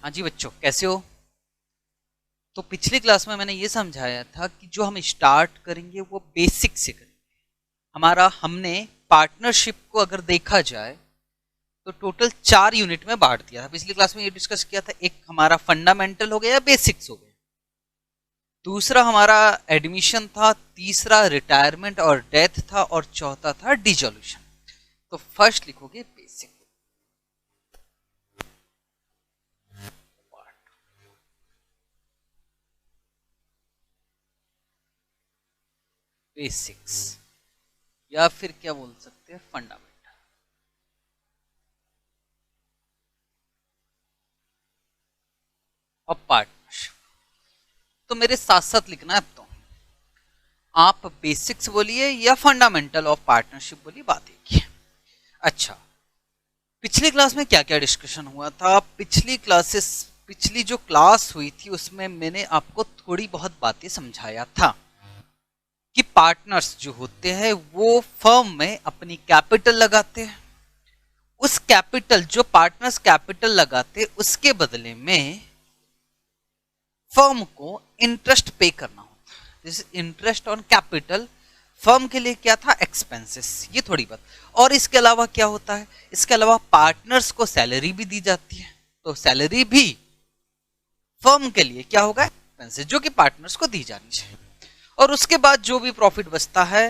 हाँ जी बच्चों, कैसे हो? तो पिछली क्लास में मैंने ये समझाया था कि जो हम स्टार्ट करेंगे वो बेसिक से करेंगे। हमने पार्टनरशिप को अगर देखा जाए तो टोटल 4 यूनिट में बांट दिया था। पिछली क्लास में ये डिस्कस किया था, एक हमारा फंडामेंटल हो गया, बेसिक्स हो गया, दूसरा हमारा एडमिशन था, तीसरा रिटायरमेंट और डेथ था, और चौथा था डिसोल्यूशन। तो फर्स्ट लिखोगे बेसिक। बेसिक्स या फिर क्या बोल सकते हैं, फंडामेंटल। और पार्टनरशिप तो मेरे साथ साथ लिखना है। अब तो आप बेसिक्स बोलिए या फंडामेंटल ऑफ पार्टनरशिप बोलिए, बात एक ही है। अच्छा, पिछली क्लास में क्या क्या डिस्कशन हुआ था? पिछली जो क्लास हुई थी उसमें मैंने आपको थोड़ी बहुत बातें समझाया था कि पार्टनर्स जो होते हैं वो फर्म में अपनी कैपिटल लगाते हैं। उस कैपिटल, जो पार्टनर्स कैपिटल लगाते हैं, उसके बदले में फर्म को इंटरेस्ट पे करना होता है। This interest on capital firm के लिए क्या था? एक्सपेंसेस। ये थोड़ी बात। और इसके अलावा क्या होता है? इसके अलावा पार्टनर्स को सैलरी भी दी जाती है, तो सैलरी भी फर्म के लिए क्या होगा? एक्सपेंसेस, जो कि पार्टनर्स को दी जानी चाहिए। और उसके बाद जो भी प्रॉफिट बचता है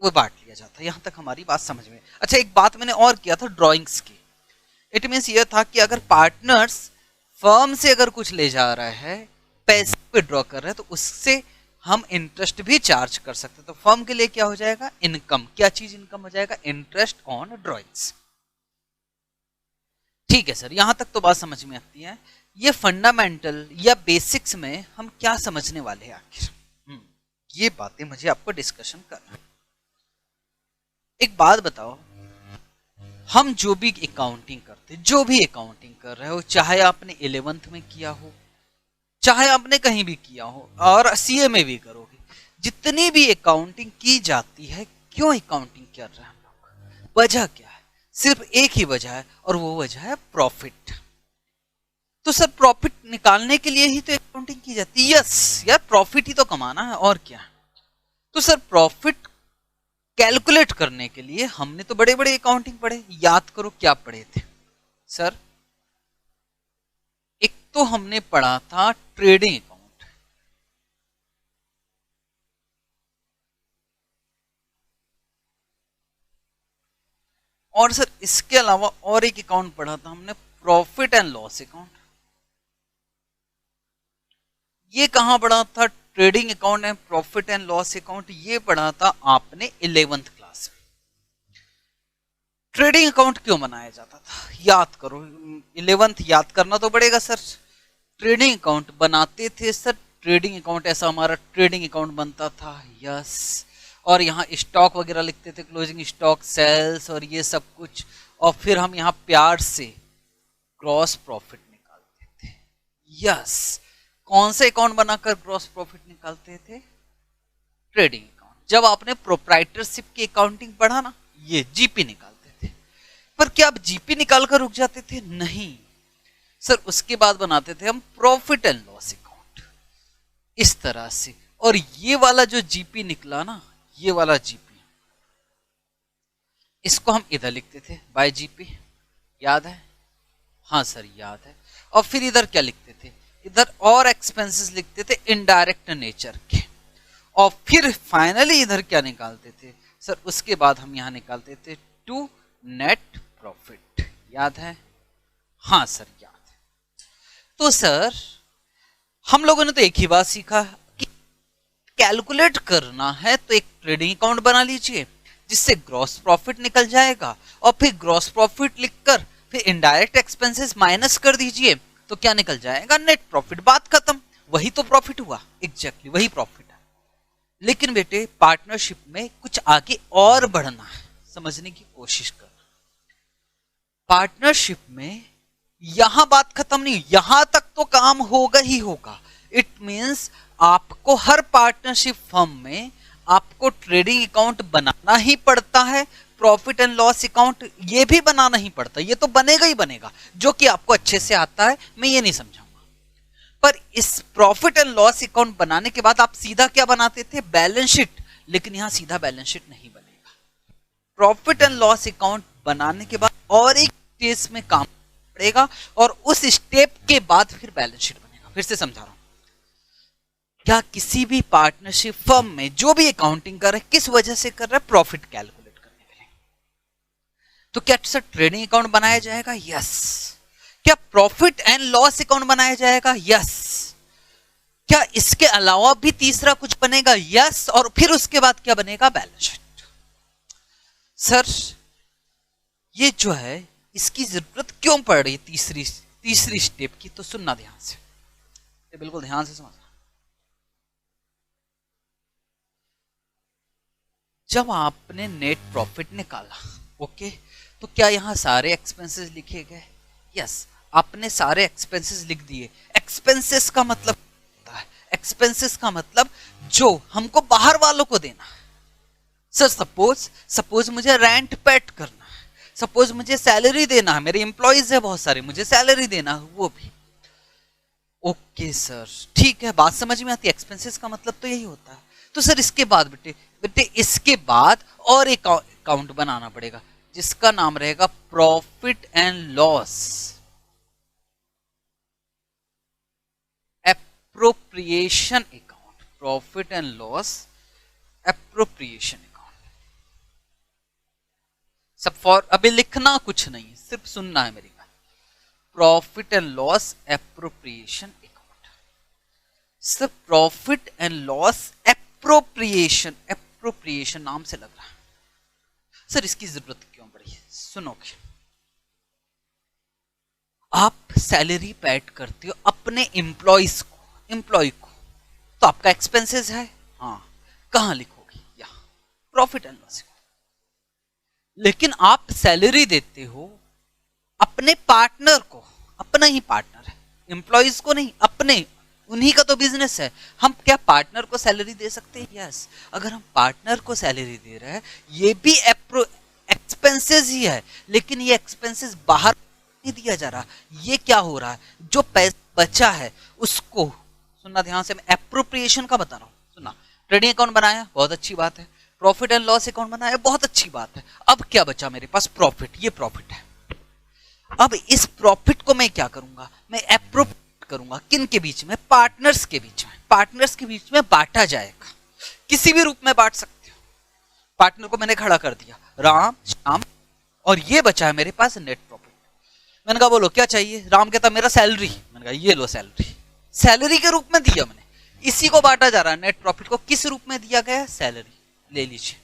वो बांट लिया जाता है। यहां तक हमारी बात समझ में। अच्छा, एक बात मैंने और किया था ड्रॉइंग्स की। इट मीन्स ये था कि अगर पार्टनर्स फर्म से अगर कुछ ले जा रहा है, पैसे विड्रॉ कर रहे हैं, तो उससे हम इंटरेस्ट भी चार्ज कर सकते हैं। तो फर्म के लिए क्या हो जाएगा? इनकम। क्या चीज इनकम हो जाएगा? Interest on drawings. ठीक है सर, यहां तक तो बात समझ में आती है। ये फंडामेंटल या बेसिक्स में हम क्या समझने वाले हैं आखिर? ये बातें मुझे आपको डिस्कशन करना है। एक बात बताओ, हम जो भी अकाउंटिंग करते, जो भी अकाउंटिंग कर रहे हो, चाहे आपने 11th में किया हो, चाहे आपने कहीं भी किया हो, और सीए में भी करोगे, जितनी भी अकाउंटिंग की जाती है, क्यों अकाउंटिंग कर रहे हैं हम लोग? वजह क्या है? सिर्फ एक ही वजह है, और वो वजह है प्रॉफिट। तो सर प्रॉफिट निकालने के लिए ही तो अकाउंटिंग की जाती है। यस यार, प्रॉफिट ही तो कमाना है, और क्या है। तो सर प्रॉफिट कैलकुलेट करने के लिए हमने तो बड़े बड़े अकाउंटिंग पढ़े। याद करो क्या पढ़े थे सर? एक तो हमने पढ़ा था ट्रेडिंग अकाउंट, और सर इसके अलावा और एक अकाउंट पढ़ा था हमने, प्रॉफिट एंड लॉस अकाउंट। ये कहां पढ़ा था? Trading account and profit and loss account ये पढ़ा था आपने 11th क्लास में। ट्रेडिंग अकाउंट क्यों बनाया जाता था? याद करो, 11th याद करना तो पड़ेगा सर। ट्रेडिंग अकाउंट बनाते थे सर, ट्रेडिंग अकाउंट ऐसा हमारा ट्रेडिंग अकाउंट बनता था। यस, और यहाँ स्टॉक वगैरह लिखते थे, क्लोजिंग स्टॉक, सेल्स और ये सब कुछ, और फिर हम यहाँ प्यार से ग्रॉस प्रॉफिट निकालते थे। यस, कौन से अकाउंट बनाकर ग्रॉस प्रॉफिट निकालते थे? Trading account. जब आपने प्रोप्राइटरशिप की अकाउंटिंग पढ़ा ना, ये जीपी निकालते थे। पर क्या आप जीपी निकालकर रुक जाते थे? नहीं सर, उसके बाद बनाते थे हम प्रॉफिट एंड लॉस अकाउंट, इस तरह से। और ये वाला जो जीपी निकला ना, ये वाला जीपी, इसको हम इधर लिखते थे बाय जीपी। याद है? हाँ सर याद है। और फिर इधर क्या लिखते थे? इधर और एक्सपेंसेस लिखते थे इनडायरेक्ट नेचर के। और फिर फाइनली इधर क्या निकालते थे सर? उसके बाद हम यहां निकालते थे टू नेट प्रॉफिट। याद है? हाँ सर याद है। तो सर हम लोगों ने तो एक ही बात सीखा कि कैलकुलेट करना है तो एक ट्रेडिंग अकाउंट बना लीजिए जिससे ग्रॉस प्रॉफिट निकल जाएगा, और फिर ग्रॉस प्रॉफिट लिखकर फिर इनडायरेक्ट एक्सपेंसेस माइनस कर दीजिए, तो क्या निकल जाएगा? Net profit. बात खत्म। वही तो प्रॉफिट हुआ, एग्जैक्टली वही प्रॉफिट है। लेकिन बेटे पार्टनरशिप में कुछ आगे और बढ़ना है, समझने की कोशिश कर। पार्टनरशिप में यहां बात खत्म नहीं, यहां तक तो काम होगा ही होगा। इट मींस आपको हर पार्टनरशिप फर्म में आपको ट्रेडिंग अकाउंट बनाना ही पड़ता है, प्रॉफिट एंड लॉस अकाउंट ये भी बनाना ही पड़ता है, ये तो बनेगा ही बनेगा, जो कि आपको अच्छे से आता है, मैं ये नहीं समझाऊंगा। पर इस प्रॉफिट एंड लॉस अकाउंट बनाने के बाद आप सीधा क्या बनाते थे, बैलेंस शीट, लेकिन यहां सीधा बैलेंस शीट नहीं बनेगा। प्रॉफिट एंड लॉस अकाउंट बनाने के बाद और एक स्टेज में काम पड़ेगा, और उस स्टेप के बाद फिर बैलेंस शीट बनेगा। फिर से समझा रहा हूं, क्या किसी भी पार्टनरशिप फर्म में जो भी अकाउंटिंग कर रहा है किस वजह से कर रहा है, प्रॉफिट कैलकुलेट करने के लिए। तो क्या सर ट्रेडिंग अकाउंट बनाया जाएगा, यस। क्या प्रॉफिट एंड लॉस अकाउंट बनाया जाएगा, यस। क्या इसके अलावा भी तीसरा कुछ बनेगा, यस। और फिर उसके बाद क्या बनेगा, बैलेंस शीट। सर ये जो है इसकी जरूरत क्यों पड़ रही है तीसरी स्टेप की, तो सुनना ध्यान से, बिल्कुल ध्यान से समझना। जब आपने नेट प्रॉफिट निकाला, ओके, तो क्या यहां सारे एक्सपेंसेस लिखे गए, यस। आपने सारे एक्सपेंसेस लिख दिए। एक्सपेंसेस का मतलब होता है, एक्सपेंसेस का मतलब जो हमको बाहर वालों को देना है। सर सपोज मुझे रेंट पेड करना है, सपोज मुझे सैलरी देना है, मेरे एम्प्लॉइज है बहुत सारे, मुझे सैलरी देना है, वो भी ओके सर, ठीक है, बात समझ में आती है। एक्सपेंसेस का मतलब तो यही होता है। तो सर इसके बाद बेटे इसके बाद और एक अकाउंट बनाना पड़ेगा जिसका नाम रहेगा profit and loss appropriation account. Profit and loss appropriation account. सब फॉर अभी लिखना कुछ नहीं है, सिर्फ सुनना है मेरी बात। Profit and loss appropriation account. Sir profit and loss appropriation नाम से लग रहा है, सर इसकी जरूरत क्यों पड़ी है, सुनोगे। आप सैलरी पेड करते हो अपने एम्प्लॉय को, तो आपका एक्सपेंसेस है, हाँ, कहां लिखोगे, यहां प्रॉफिट एंड लॉस। लेकिन आप सैलरी देते हो अपने पार्टनर को, अपना ही पार्टनर है, एम्प्लॉयज को नहीं, अपने, उन्हीं का तो बिजनेस है। हम क्या पार्टनर को सैलरी दे सकते हैं, यस। अगर हम पार्टनर को सैलरी दे रहे हैं, ये भी एक्सपेंसेस ही है, लेकिन ये एक्सपेंसेस बाहर नहीं दिया जा रहा। ये क्या हो रहा है, जो पैसा बचा है उसको, सुनना ध्यान से, मैं एप्रोप्रिएशन का बता रहा हूं, सुनना। ट्रेडिंग अकाउंट बनाया, बहुत अच्छी बात है। प्रॉफिट एंड लॉस अकाउंट बनाया, बहुत अच्छी बात है। अब क्या बचा मेरे पास, प्रॉफिट, ये प्रॉफिट है। अब इस प्रॉफिट को मैं क्या करूंगा, मैं एप्रोप्रिएट करूंगा, किन के बीच में, पार्टनर्स के बीच में। पार्टनर्स के बीच में बांटा जाएगा, किसी भी रूप में बांट सकते हो। पार्टनर को मैंने खड़ा कर दिया, राम श्याम, और ये बचा है मेरे पास नेट प्रॉफिट। मैंने कहा बोलो क्या चाहिए, राम कहता मेरा सैलरी, मैंने कहा ये लो सैलरी, सैलरी के रूप में दिया मैंने, इसी को बांटा जा रहा है। नेट प्रॉफिट को किस रूप में दिया गया है, सैलरी, ले लीजिए।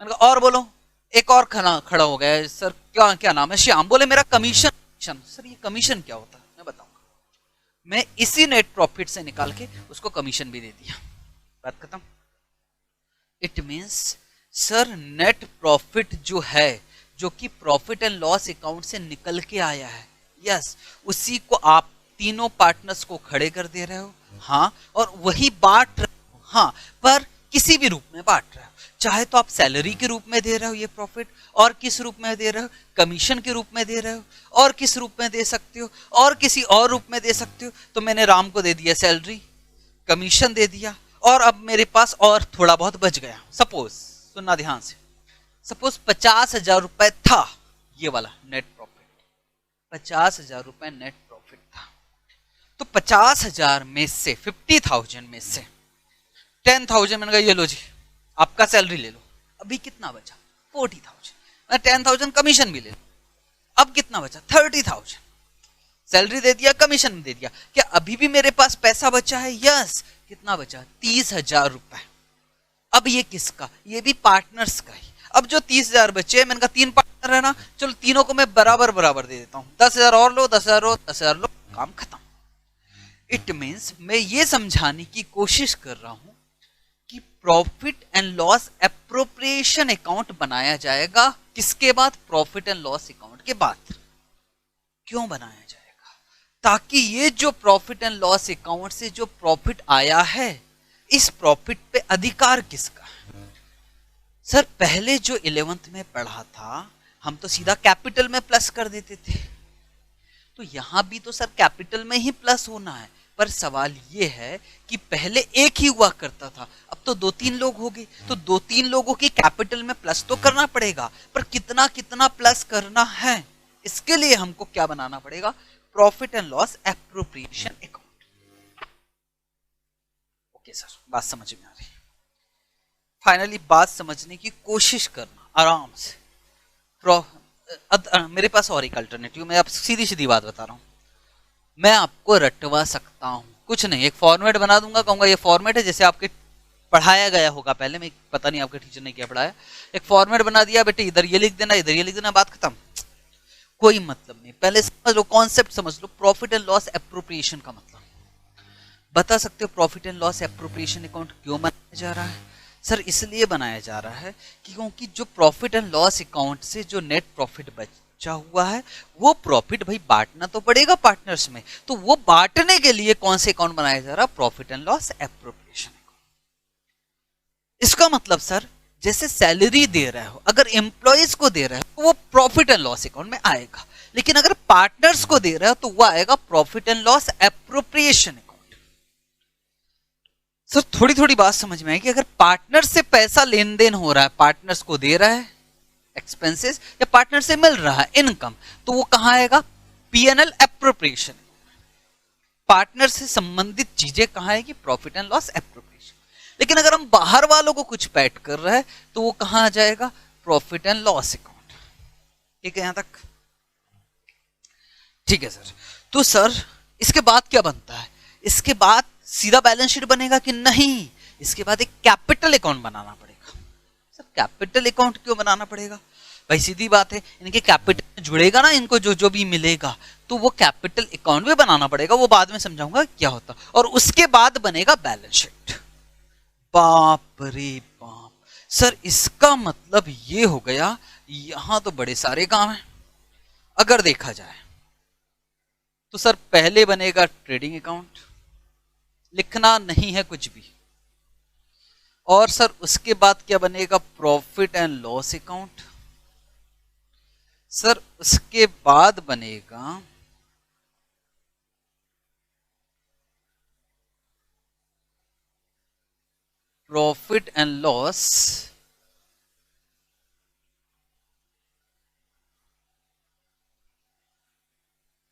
मैंने कहा और बोलो, एक और खड़ा हो गया, सर क्या नाम है, श्याम, बोले मेरा कमीशन। सर ये कमीशन क्या होता है, मैं बताऊंगा। मैं इसी नेट प्रॉफिट से निकाल के उसको कमीशन भी दे दिया, बात खत्म। It means sir net profit जो है, जो कि प्रॉफिट एंड लॉस अकाउंट से निकल के आया है, यस, उसी को आप तीनों पार्टनर्स को खड़े कर दे रहे हो, हाँ, और वही बांट रहे हो, हाँ, पर किसी भी रूप में बांट रहे हो। चाहे तो आप सैलरी के रूप में दे रहे हो ये प्रॉफिट, और किस रूप में दे रहे हो, कमीशन के रूप में दे रहे हो, और किस रूप में दे सकते हो, और किसी और रूप में दे सकते हो। तो मैंने राम को दे दिया सैलरी, कमीशन दे दिया, और अब मेरे पास और थोड़ा बहुत बच गया। सपोज, सुनना ध्यान से, सपोज 50,000 रुपए था ये वाला नेट प्रॉफिट, 50,000 रुपए नेट प्रॉफिट था। तो 50,000 में से 50,000 में से 10,000 मैंने कहा ये लो जी आपका सैलरी ले लो। अभी कितना बचा, 40,000। मैं 10,000 कमीशन भी ले लो, अब कितना बचा, 30,000। सैलरी दे दिया, कमीशन दे दिया, क्या अभी भी मेरे पास पैसा बचा है, यस। कितना बचा, 30,000 रुपए। अब ये किसका, ये भी पार्टनर्स का ही। अब जो 30,000 बचे, मैंने कहा 3 पार्टनर है ना, चलो तीनों को मैं बराबर दे देता हूं, 10,000 और लो, 10,000 लो, 10,000 लो, काम खत्म। इट मीन्स मैं ये समझाने की कोशिश कर रहा हूं कि profit and loss appropriation account बनाया जाएगा किसके बाद, प्रॉफिट एंड लॉस अकाउंट के बाद। क्यों बनाया जाएगा, ताकि ये जो प्रॉफिट एंड लॉस अकाउंट से जो प्रॉफिट आया है, इस प्रॉफिट पे अधिकार किसका है, सर पहले जो 11th में पढ़ा था हम तो सीधा कैपिटल में प्लस कर देते थे, तो यहां भी तो सर कैपिटल में ही प्लस होना है, पर सवाल ये है कि पहले एक ही हुआ करता था, अब तो 2-3 लोग हो गए, तो 2-3 लोगों की कैपिटल में प्लस तो करना पड़ेगा, पर कितना कितना प्लस करना है, इसके लिए हमको क्या बनाना पड़ेगा, profit and loss appropriation account. Okay sir, बात समझ में आ रही है। फाइनली बात समझने की कोशिश करना आराम से। मेरे पास और एक अल्टरनेटिव, मैं आप सीधी सीधी बात बता रहा हूं, मैं आपको रटवा सकता हूं, कुछ नहीं, एक फॉर्मेट बना दूंगा, कहूंगा ये फॉर्मेट है, जैसे आपके पढ़ाया गया होगा पहले, मैं पता नहीं आपके टीचर ने क्या पढ़ाया, एक फॉर्मेट बना दिया, बेटे इधर ये लिख देना, इधर ये लिख देना, बात खत्म, कोई मतलब नहीं। पहले समझ लो, कॉन्सेप्ट समझ लो, प्रॉफिट एंड लॉस एप्रोप्रिएशन का मतलब बता सकते हो। Profit and loss appropriation account क्यों बनाया जा रहा है? सर इसलिए बनाया जा रहा है कि क्योंकि जो प्रॉफिट एंड लॉस अकाउंट से जो नेट प्रॉफिट बचा हुआ है, वो प्रॉफिट भाई बांटना तो पड़ेगा पार्टनर्स में, तो वो बांटने के लिए कौन से अकाउंट बनाया जा रहा है, profit and loss appropriation account. इसका मतलब सर जैसे सैलरी दे रहा हो, अगर एम्प्लॉयज को दे रहा है तो वो प्रॉफिट एंड लॉस अकाउंट में आएगा, लेकिन अगर पार्टनर्स को दे रहा है तो वो आएगा profit and loss appropriation account. Sir थोड़ी थोड़ी बात समझ में आई कि अगर पार्टनर से पैसा लेन देन हो रहा है, पार्टनर्स को दे रहा है एक्सपेंसेस, या पार्टनर से मिल रहा है इनकम, तो वो कहां आएगा, पीएनएल एप्रोप्रिएशन। पार्टनर से संबंधित चीजें कहां आएगी, प्रॉफिट एंड लॉस एप्रोप्रिएशन। लेकिन अगर हम बाहर वालों को कुछ पैट कर रहे हैं तो वो कहां आ जाएगा, प्रॉफिट एंड लॉस अकाउंट। ठीक है यहां तक? ठीक है सर। तो सर इसके बाद क्या बनता है, इसके बाद सीधा बैलेंस शीट बनेगा कि नहीं, इसके बाद एक कैपिटल अकाउंट बनाना पड़ेगा। सर कैपिटल अकाउंट क्यों बनाना पड़ेगा? भाई सीधी बात है, इनके कैपिटल में जुड़ेगा ना, इनको जो जो भी मिलेगा, तो वो कैपिटल अकाउंट भी बनाना पड़ेगा, वो बाद में समझाऊंगा क्या होता, और उसके बाद बनेगा बैलेंस शीट। बाप रे बाप, सर इसका मतलब ये हो गया, यहां तो बड़े सारे काम हैं। अगर देखा जाए तो सर पहले बनेगा ट्रेडिंग अकाउंट, लिखना नहीं है कुछ भी, और सर उसके बाद क्या बनेगा, profit and loss account. Sir उसके बाद बनेगा profit and loss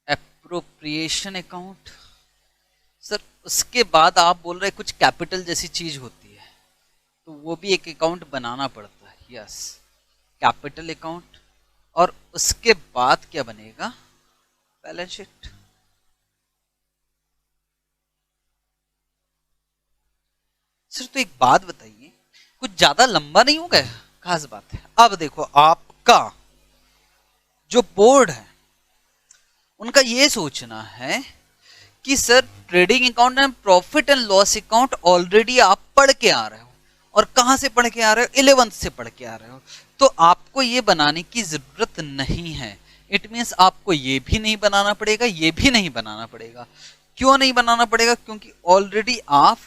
appropriation account. Sir उसके बाद आप बोल रहे कुछ कैपिटल जैसी चीज होती है, तो वो भी एक अकाउंट बनाना पड़ता है, यस कैपिटल अकाउंट, और उसके बाद क्या बनेगा, बैलेंस शीट। सर तो एक बात बताइए, कुछ ज्यादा लंबा नहीं हो गया? खास बात है। अब देखो आपका जो बोर्ड है उनका ये सोचना है कि sir trading account and profit and loss account already आप पढ़ के आ रहे हो, और कहां से पढ़ के आ रहे हो, 11th से पढ़ के आ रहे हो, तो आपको ये बनाने की जरूरत नहीं है। इट मीन्स आपको ये भी नहीं बनाना पड़ेगा, ये भी नहीं बनाना पड़ेगा। क्यों नहीं बनाना पड़ेगा? क्योंकि ऑलरेडी आप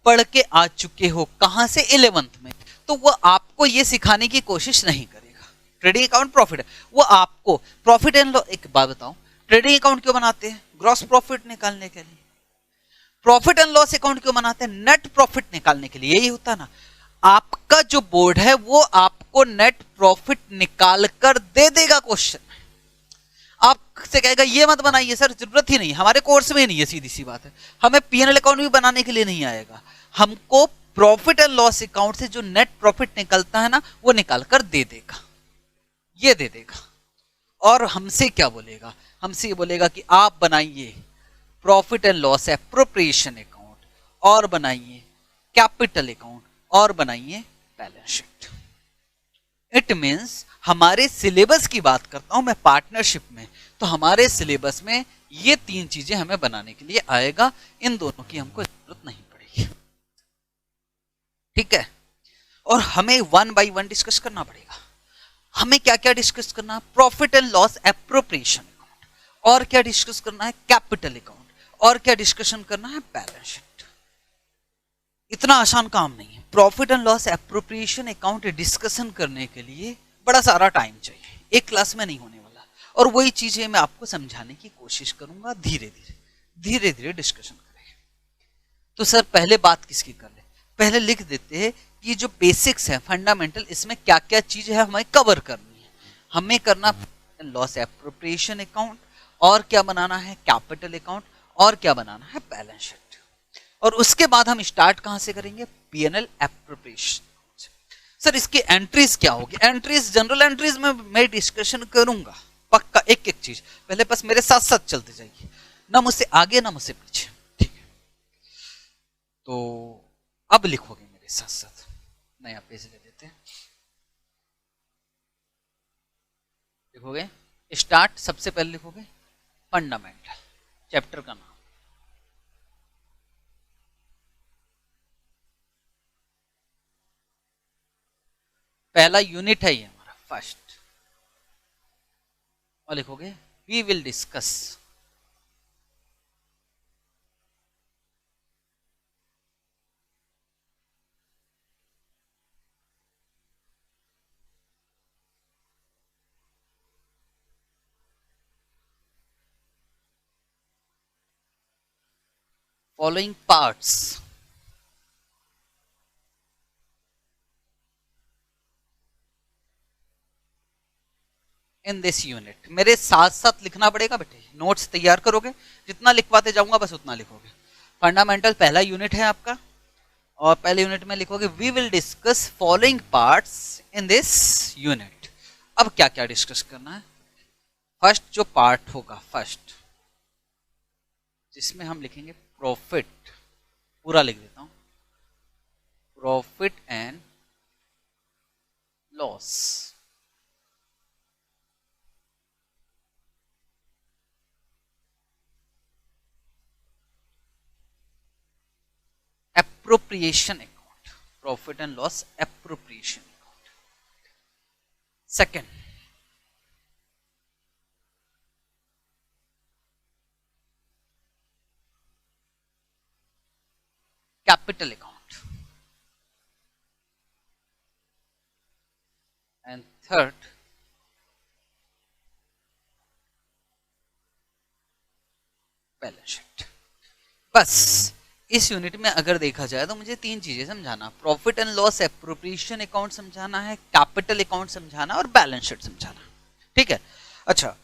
पढ़ के आ चुके हो, कहां से, 11th में, तो वो आपको ये सिखाने की कोशिश नहीं करेगा। ट्रेडिंग अकाउंट प्रॉफिट, वो आपको प्रॉफिट एंड लॉस, एक बात बताऊं, ट्रेडिंग अकाउंट क्यों बनाते हैं? ग्रॉस प्रॉफिट निकालने के लिए। प्रॉफिट एंड लॉस अकाउंट क्यों बनाते हैं? नेट प्रॉफिट निकालने के लिए। यही होता ना, आपका जो बोर्ड है वो आपको नेट प्रॉफिट निकाल कर दे देगा क्वेश्चन। आपसे कहेगा ये मत बनाइए सर, जरूरत ही नहीं, हमारे कोर्स में नहीं है, सीधी सी बात है। हमें पीएनएल अकाउंट भी बनाने के लिए नहीं आएगा, हमको प्रॉफिट एंड लॉस अकाउंट से जो नेट प्रॉफिट निकलता है ना, वो निकाल कर दे देगा, ये दे देगा। और हमसे क्या बोलेगा? हमसे ये बोलेगा कि आप बनाइए profit and loss appropriation account, और बनाइए कैपिटल अकाउंट, और बनाइए बैलेंस शीट। इट मींस हमारे सिलेबस की बात करता हूं मैं पार्टनरशिप में, तो हमारे सिलेबस में ये 3 चीजें हमें बनाने के लिए आएगा, इन दोनों की हमको जरूरत नहीं पड़ेगी। ठीक है, और हमें 1 बाय 1 डिस्कस करना पड़ेगा। हमें क्या क्या डिस्कस करना है? Profit and loss appropriation account, और क्या डिस्कस करना है? कैपिटल अकाउंट, और क्या डिस्कशन करना है? Balance sheet. इतना आसान काम नहीं है। Profit and loss appropriation account discussion करने के लिए बड़ा सारा टाइम चाहिए, एक क्लास में नहीं होने वाला। और वही चीजें मैं आपको समझाने की कोशिश करूंगा, धीरे धीरे धीरे डिस्कशन करेंगे। तो सर पहले बात किसकी कर ले, पहले लिख देते हैं कि जो बेसिक्स है फंडामेंटल, इसमें क्या क्या चीज है हमें कवर करनी है। हमें करना लॉस एप्रोप्रिएशन अकाउंट, और क्या बनाना है कैपिटल अकाउंट, और क्या बनाना है बैलेंस शीट। और उसके बाद हम स्टार्ट कहां से करेंगे, पीएनएल एप्रोप्रिएशन। सर इसकी एंट्रीज क्या होगी, एंट्रीज जनरल एंट्रीज में मैं डिस्कशन करूंगा पक्का, एक एक चीज। पहले बस मेरे साथ साथ चलते जाइए, ना मुझसे आगे ना मुझसे पीछे, ठीक है। तो अब लिखोगे मेरे साथ साथ, नया पेज ले लेते हैं। लिखोगे स्टार्ट, सबसे पहले लिखोगे फंडामेंटल, चैप्टर का नाम। पहला यूनिट है ये हमारा फर्स्ट, और लिखोगे we will discuss following parts in this unit. मेरे साथ साथ लिखना पड़ेगा बेटे, नोट्स तैयार करोगे, जितना लिखवाते जाऊंगा बस उतना लिखोगे। फंडामेंटल पहला यूनिट है आपका, और पहले यूनिट में लिखोगे we will discuss following parts in this unit. अब क्या क्या डिस्कस करना है, फर्स्ट जो पार्ट होगा फर्स्ट, जिसमें हम लिखेंगे प्रॉफिट, पूरा लिख देता हूं, profit and loss. Appropriation account, profit and loss appropriation account. Second capital account, and third balance sheet. बस इस यूनिट में अगर देखा जाए तो मुझे तीन चीजें समझाना, profit and loss appropriation account समझाना है, कैपिटल अकाउंट समझाना और बैलेंस शीट समझाना, ठीक है। अच्छा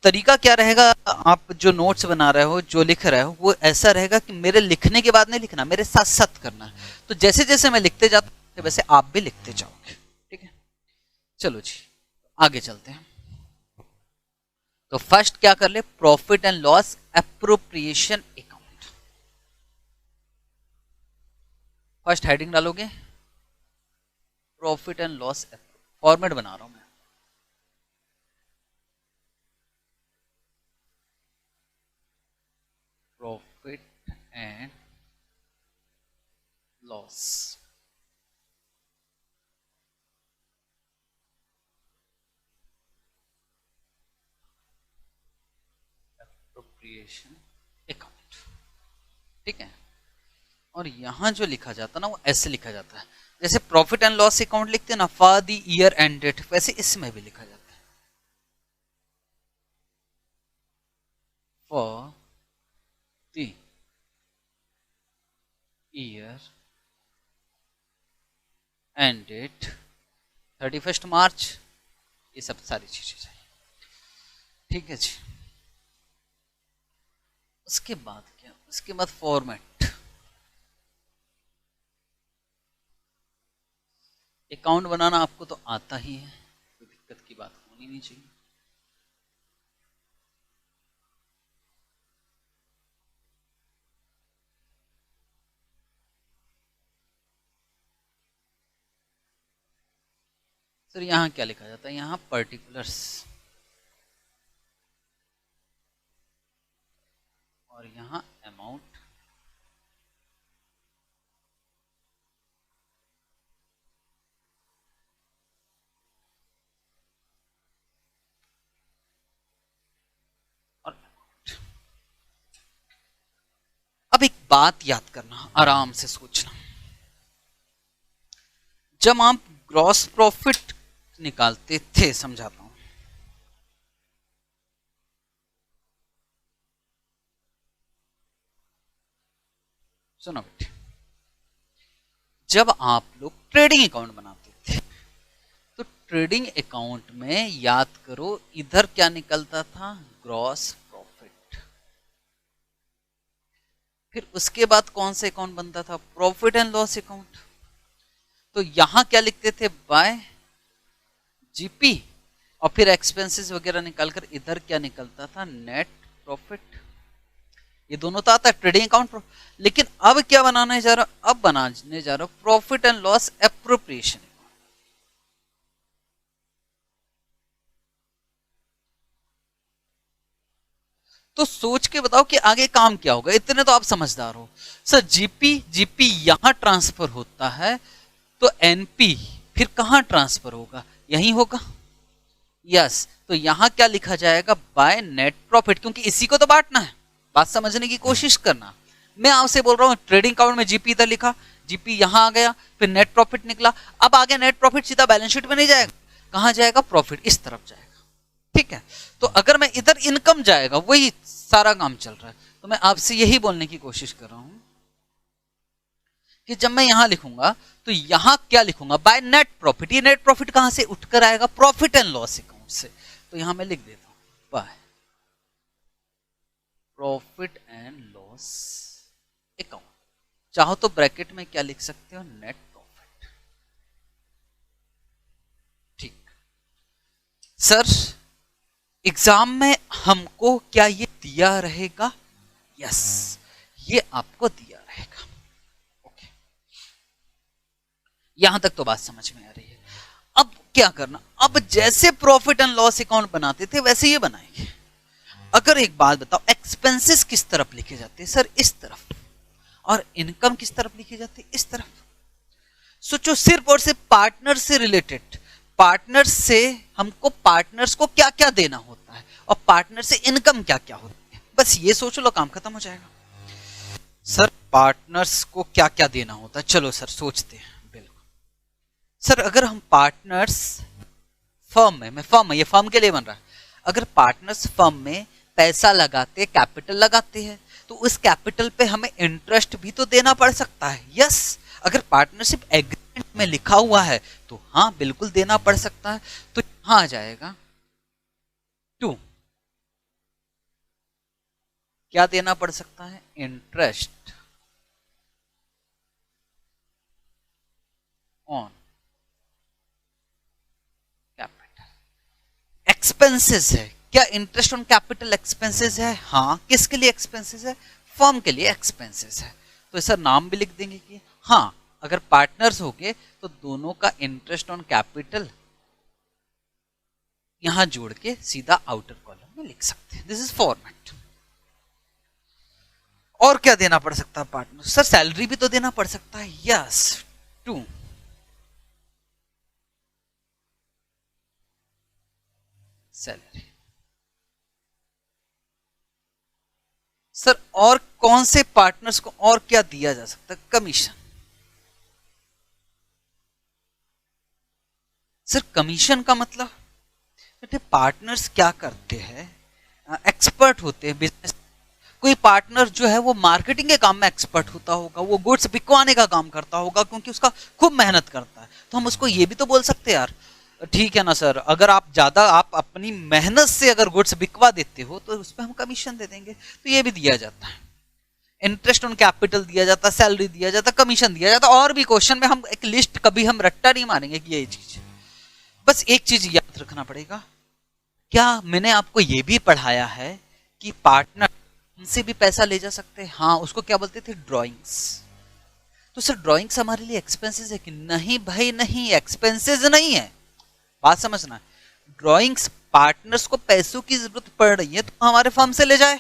तरीका क्या रहेगा, आप जो नोट्स बना रहे हो, जो लिख रहे हो, वो ऐसा रहेगा कि मेरे लिखने के बाद नहीं लिखना, मेरे साथ साथ करना है। तो जैसे जैसे मैं लिखते जाता हूं वैसे आप भी लिखते जाओगे, ठीक है। चलो जी आगे चलते हैं। तो फर्स्ट क्या कर ले, profit and loss appropriation account. First heading डालोगे प्रॉफिट एंड लॉस, फॉर्मेट बना रहा हूं मैं, profit and loss appropriation account, ठीक है। और यहां जो लिखा जाता है ना वो ऐसे लिखा जाता है, जैसे प्रॉफिट एंड लॉस अकाउंट लिखते हैं ना फॉर द ईयर एंडेड, वैसे इसमें भी लिखा जाता है फॉर द ईयर एंडेड 31 मार्च, ये सब सारी चीजें चाहिए, ठीक है जी। उसके बाद क्या, उसके बाद फॉर्मेट, अकाउंट बनाना आपको तो आता ही है, कोई दिक्कत की बात होनी नहीं चाहिए। सर यहाँ क्या लिखा जाता है, यहाँ पर्टिकुलर्स, और यहाँ अमाउंट, और अब एक बात याद करना, आराम से सोचना, जब आप ग्रॉस प्रॉफिट निकालते थे, समझाता हूं, सुनो बेटे, जब आप लोग ट्रेडिंग अकाउंट बनाते थे तो ट्रेडिंग अकाउंट में याद करो इधर क्या निकलता था, ग्रॉस प्रॉफिट। फिर उसके बाद कौन सा अकाउंट बनता था, प्रॉफिट एंड लॉस अकाउंट। तो यहां क्या लिखते थे, बाय जीपी, और फिर एक्सपेंसेस वगैरह निकालकर इधर क्या निकलता था, नेट प्रॉफिट। ये दोनों तो आता है ट्रेडिंग अकाउंट। लेकिन अब क्या बनाने जा रहा हूं, अब बनाने जा रहा हूं प्रॉफिट एंड लॉस एप्रोप्रिएशन। तो सोच के बताओ कि आगे काम क्या होगा, इतने तो आप समझदार हो। सर जीपी यहां ट्रांसफर होता है, तो एनपी फिर कहां ट्रांसफर होगा, यहीं होगा। यस, तो यहां क्या लिखा जाएगा, बाय नेट प्रॉफिट, क्योंकि इसी को तो बांटना है। बात समझने की कोशिश करना। मैं आपसे बोल रहा हूं ट्रेडिंग अकाउंट में जीपी इधर लिखा, जीपी यहां आ गया, फिर नेट प्रॉफिट निकला। अब आगे नेट प्रॉफिट सीधा बैलेंस शीट में नहीं जाएगा, कहां जाएगा, प्रॉफिट, इस तरफ जाएगा। ठीक है, तो अगर मैं इधर इनकम जाएगा, वही सारा काम चल रहा है। तो मैं आपसे यही बोलने की कोशिश कर रहा हूं कि जब मैं यहां लिखूंगा तो यहां क्या लिखूंगा, बाय नेट प्रॉफिट। ये नेट प्रॉफिट कहां से उठकर आएगा, प्रॉफिट एंड लॉस अकाउंट से। तो यहां मैं लिख देता हूं by profit and loss account. चाहो तो ब्रैकेट में क्या लिख सकते हो, नेट प्रॉफिट। ठीक सर, एग्जाम में हमको क्या ये दिया रहेगा, यस, ये आपको दिया रहेगा। ओके, यहां तक तो बात समझ में आ रही है। अब क्या करना, अब जैसे प्रॉफिट एंड लॉस अकाउंट बनाते थे वैसे ये बनाएंगे। अगर एक बात बताओ, एक्सपेंसेस किस तरफ लिखे जाते हैं, सर इस तरफ, और इनकम किस तरफ लिखी जाती है, इस तरफ। सोचो, सिर्फ और सिर्फ पार्टनर से रिलेटेड, पार्टनर से हमको पार्टनर्स को क्या क्या देना होता है, और पार्टनर से इनकम क्या क्या होती है, बस ये सोच लो, काम खत्म हो जाएगा। सर पार्टनर्स को क्या क्या देना होता है, चलो सर सोचते हैं। बिल्कुल सर, अगर हम पार्टनर्स फर्म में, ये फर्म के लिए बन रहा है, अगर पार्टनर्स फर्म में पैसा लगाते, कैपिटल लगाते हैं, तो उस कैपिटल पे हमें इंटरेस्ट भी तो देना पड़ सकता है। यस, अगर पार्टनरशिप एग्रीमेंट में लिखा हुआ है तो हाँ बिल्कुल देना पड़ सकता है। तो यहां आ जाएगा 2, क्या देना पड़ सकता है, इंटरेस्ट ऑन कैपिटल। एक्सपेंसेस है, क्या इंटरेस्ट ऑन कैपिटल एक्सपेंसेस है, हाँ, किसके लिए एक्सपेंसेस है, फर्म के लिए एक्सपेंसेस है। तो सर नाम भी लिख देंगे कि हाँ, अगर पार्टनर्स हो गए तो दोनों का इंटरेस्ट ऑन कैपिटल यहां जोड़ के सीधा आउटर कॉलम में लिख सकते हैं। This is format. और क्या देना पड़ सकता है पार्टनर, सर सैलरी भी तो देना पड़ सकता है। Yes, 2 salary. सर और कौन से पार्टनर्स को और क्या दिया जा सकता है, कमीशन। सर कमीशन का मतलब, पार्टनर्स क्या करते हैं, एक्सपर्ट होते हैं बिजनेस। कोई पार्टनर जो है वो मार्केटिंग के काम में एक्सपर्ट होता होगा, वो गुड्स बिकवाने का काम करता होगा क्योंकि उसका खूब मेहनत करता है। तो हम उसको ये भी तो बोल सकते हैं यार, ठीक है ना सर, अगर आप ज्यादा आप अपनी मेहनत से अगर गुड्स बिकवा देते हो तो उस पर हम कमीशन दे देंगे। तो ये भी दिया जाता है, इंटरेस्ट ऑन कैपिटल दिया जाता, सैलरी दिया जाता, कमीशन दिया जाता। और भी क्वेश्चन में हम एक लिस्ट, कभी हम रट्टा नहीं मारेंगे कि ये चीज। बस एक चीज याद रखना पड़ेगा, क्या मैंने आपको ये भी पढ़ाया है कि पार्टनर उनसे भी पैसा ले जा सकते हैं, हाँ, उसको क्या बोलते थे, ड्राइंग्स। तो सर ड्राइंग्स हमारे लिए एक्सपेंसेस है कि नहीं, भाई नहीं, एक्सपेंसेस नहीं है, बात समझना। ड्राइंग्स, पार्टनर्स को पैसों की जरूरत पड़ रही है तो हमारे फर्म से ले जाए,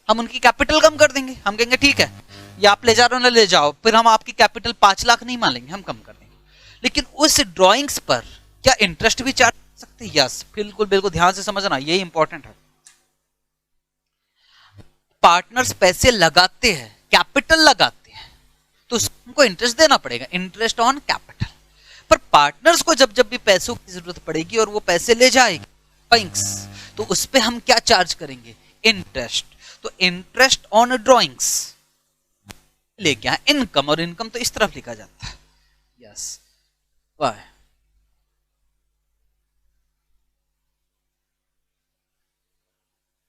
हम उनकी कैपिटल कम कर देंगे। हम कहेंगे ठीक है, ये आप ले जा रहे हो ना, ले जाओ, फिर हम आपकी कैपिटल 5 लाख नहीं मान लेंगे, हम कम कर देंगे। लेकिन उस ड्राइंग्स पर क्या इंटरेस्ट भी चार्ज कर सकते हैं? यस, बिल्कुल बिल्कुल, ध्यान से समझना, ये इंपॉर्टेंट है। पार्टनर्स पैसे लगाते हैं, कैपिटल लगाते हैं, तो उनको इंटरेस्ट देना पड़ेगा, इंटरेस्ट ऑन कैपिटल। पर पार्टनर्स को जब जब भी पैसों की जरूरत पड़ेगी और वो पैसे ले जाएगी ड्रॉइंग्स, तो उस पे हम क्या चार्ज करेंगे? इंटरेस्ट। तो इंटरेस्ट ऑन ड्रॉइंग्स ले क्या इनकम, और इनकम तो इस तरफ लिखा जाता है। यस, वाह,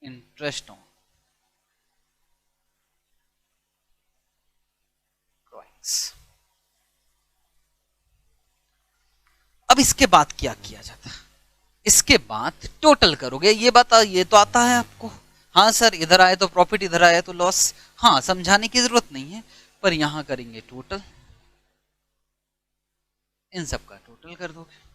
इंटरेस्ट ऑन ड्रॉइंग्स। अब इसके बाद क्या किया जाता है? इसके बाद टोटल करोगे। ये बात ये तो आता है आपको, हाँ सर इधर आए तो प्रॉफिट, इधर आए तो लॉस। हाँ, समझाने की जरूरत नहीं है, पर यहां करेंगे टोटल, इन सब का टोटल कर दोगे।